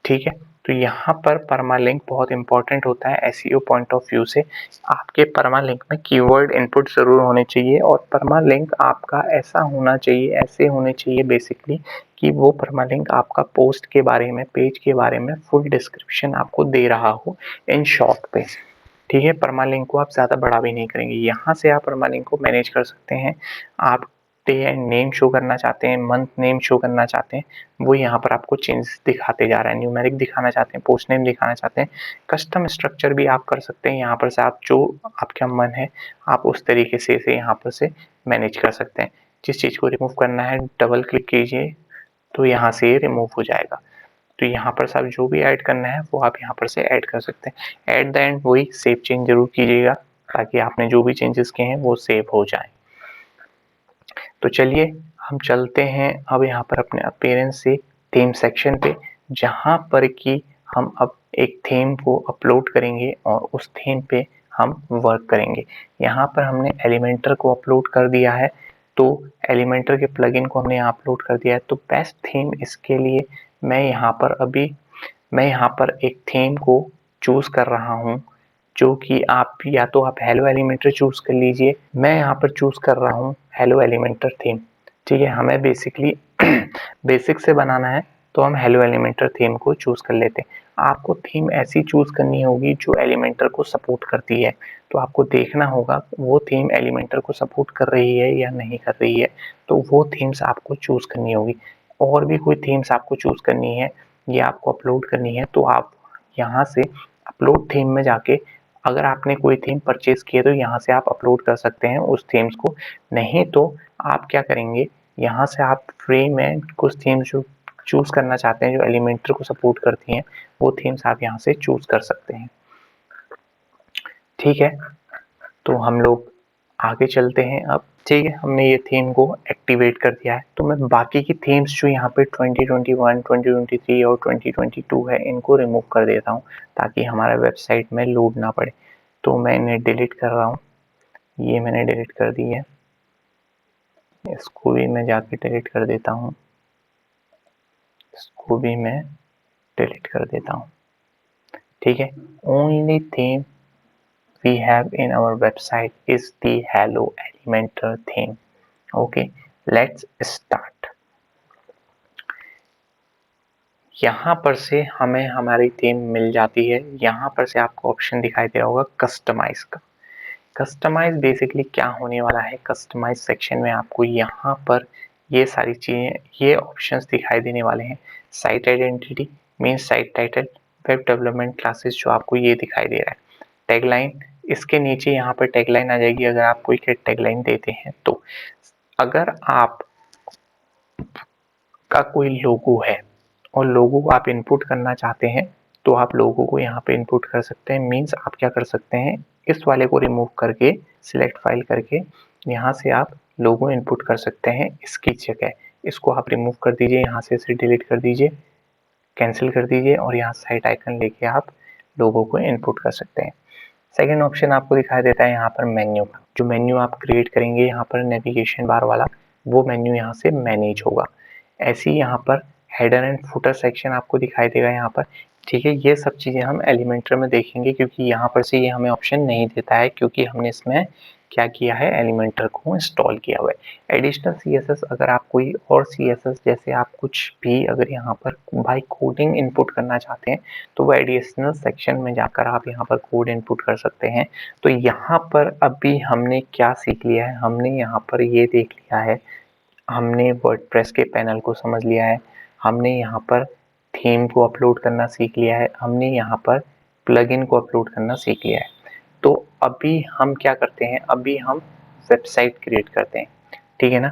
ठीक है, तो यहाँ पर परमालिंक बहुत इंपॉर्टेंट होता है एसईओ पॉइंट ऑफ व्यू से। आपके परमालिंक में कीवर्ड इनपुट जरूर होने चाहिए और परमालिंक आपका ऐसा होना चाहिए, ऐसे होने चाहिए बेसिकली कि वो परमालिंक आपका पोस्ट के बारे में, पेज के बारे में फुल डिस्क्रिप्शन आपको दे रहा हो इन शॉर्ट पे। ठीक है, परमालिंक को आप ज़्यादा बड़ा भी नहीं करेंगे। यहाँ से आप परमालिंक को मैनेज कर सकते हैं। आप डे एंड नेम शो करना चाहते हैं, मंथ नेम शो करना चाहते हैं, वो यहाँ पर आपको चेंजेस दिखाते जा रहा है। न्यूमेरिक दिखाना चाहते हैं, पोस्ट नेम दिखाना चाहते हैं, कस्टम स्ट्रक्चर भी आप कर सकते हैं। यहाँ पर से आप जो आपका मन है आप उस तरीके से यहाँ पर से मैनेज कर सकते हैं। जिस चीज़ को रिमूव करना है डबल क्लिक कीजिए तो यहाँ से ये रिमूव हो जाएगा। तो यहाँ पर सब जो भी ऐड करना है वो आप यहाँ पर से ऐड कर सकते हैं। एट द एंड वही सेव चेंज जरूर कीजिएगा ताकि आपने जो भी चेंजेस किए हैं वो सेव हो जाए। तो चलिए हम चलते हैं अब यहाँ पर अपने अपीयरेंस से थीम सेक्शन पे, जहाँ पर कि हम अब एक थीम को अपलोड करेंगे और उस थीम पे हम वर्क करेंगे। यहाँ पर हमने एलिमेंटर को अपलोड कर दिया है, तो एलिमेंटर के प्लगइन को हमने यहाँ अपलोड कर दिया है। तो बेस्ट थीम इसके लिए मैं यहाँ पर एक थीम को चूज कर रहा हूँ, जो कि आप या तो आप हेलो एलिमेंटर चूज कर लीजिए। मैं यहाँ पर चूज कर रहा हूँ हेलो एलिमेंटर थीम। ठीक है, हमें बेसिकली बेसिक से बनाना है तो हम हेलो एलिमेंटर थीम को चूज कर लेते हैं। आपको थीम ऐसी चूज करनी होगी जो एलिमेंटर को सपोर्ट करती है। तो आपको देखना होगा वो थीम एलिमेंटर को सपोर्ट कर रही है या नहीं कर रही है, तो वो थीम्स आपको चूज करनी होगी। और भी कोई थीम्स आपको चूज करनी है ये आपको अपलोड करनी है, तो आप यहाँ से अपलोड थीम में जाके अगर आपने कोई थीम परचेज की है तो यहाँ से आप अपलोड कर सकते हैं उस थीम्स को। नहीं तो आप क्या करेंगे, यहाँ से आप फ्री में कुछ थीम्स जो चूज करना चाहते हैं जो एलिमेंटर को सपोर्ट करती हैं वो थीम्स आप यहाँ से चूज कर सकते हैं। ठीक है, तो हम लोग आगे चलते हैं अब। ठीक है, हमने ये थीम को एक्टिवेट कर दिया है, तो मैं बाकी की थीम्स जो यहाँ पे 2021, 2023 और 2022 है इनको रिमूव कर देता हूँ ताकि हमारा वेबसाइट में लोड ना पड़े। तो मैं इन्हें डिलीट कर रहा हूँ, ये मैंने डिलीट कर दी है, इसको भी मैं जाके डिलीट कर देता हूँ, इसको भी मैं डिलीट कर देता हूँ। ठीक है, only theme we have in our website is the Hello Elementor theme. Okay, let's start. यहाँ पर से हमें हमारी थीम मिल जाती है। यहाँ पर से आपको ऑप्शन दिखाई दे रहा होगा कस्टमाइज का। कस्टमाइज बेसिकली क्या होने वाला है, कस्टमाइज सेक्शन में आपको यहाँ पर ये सारी चीज़ें, ये ऑप्शंस दिखाई देने वाले हैं। Site identity, main site title, web development classes जो आपको ये दिखाई दे रहा है। टैगलाइन, इसके नीचे यहाँ पर टैगलाइन आ जाएगी अगर आप कोई टैगलाइन देते हैं तो। अगर आप का कोई लोगो है और लोगो को आप इनपुट करना चाहते हैं तो आप लोगो को यहाँ पे इनपुट कर सकते हैं। मीन्स आप क्या कर सकते हैं, इस वाले को रिमूव करके सिलेक्ट फाइल करके यहाँ से आप लोगो इनपुट कर सकते हैं। इसकी जगह इसको आप रिमूव कर दीजिए, यहाँ से इसे डिलीट कर दीजिए, कैंसिल कर दीजिए और यहाँ साइड आइकन लेके आप लोगो को इनपुट कर सकते हैं। सेकेंड ऑप्शन आपको दिखाई देता है यहाँ पर मेन्यू का। जो मेन्यू आप क्रिएट करेंगे यहाँ पर नेविगेशन बार वाला, वो मेन्यू यहाँ से मैनेज होगा। ऐसे ही यहाँ पर हेडर एंड फुटर सेक्शन आपको दिखाई देगा यहाँ पर। ठीक है, ये सब चीज़ें हम एलिमेंटर में देखेंगे क्योंकि यहाँ पर से ये हमें ऑप्शन नहीं देता है क्योंकि हमने इसमें क्या किया है, एलिमेंटर को इंस्टॉल किया हुआ है। एडिशनल CSS, अगर आप कोई और CSS जैसे आप कुछ भी अगर यहाँ पर बाय कोडिंग इनपुट करना चाहते हैं तो वो एडिशनल सेक्शन में जाकर आप यहाँ पर कोड इनपुट कर सकते हैं। तो यहाँ पर अभी हमने क्या सीख लिया है, हमने यहाँ पर ये देख लिया है, हमने वर्डप्रेस के पैनल को समझ लिया है, हमने यहाँ पर थीम को अपलोड करना सीख लिया है, हमने यहाँ पर प्लगइन को अपलोड करना सीख लिया है। तो अभी हम क्या करते हैं, अभी हम वेबसाइट क्रिएट करते हैं। ठीक है ना,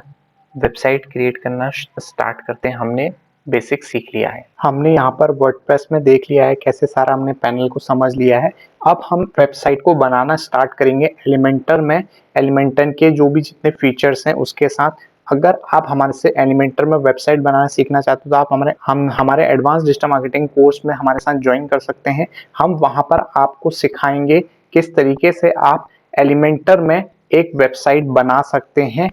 वेबसाइट क्रिएट करना स्टार्ट करते हैं। हमने बेसिक सीख लिया है, हमने यहाँ पर वर्डप्रेस में देख लिया है कैसे सारा, हमने पैनल को समझ लिया है। अब हम वेबसाइट को बनाना स्टार्ट करेंगे एलिमेंटर में। एलिमेंटर के जो भी जितने फीचर्स हैं उसके साथ। अगर आप हमारे से एलिमेंटर में वेबसाइट बनाना सीखना चाहते हो तो आप हमारे एडवांस डिजिटल मार्केटिंग कोर्स में हमारे साथ ज्वाइन कर सकते हैं। हम वहाँ पर आपको सिखाएंगे किस तरीके से आप एलिमेंटर में एक वेबसाइट बना सकते हैं।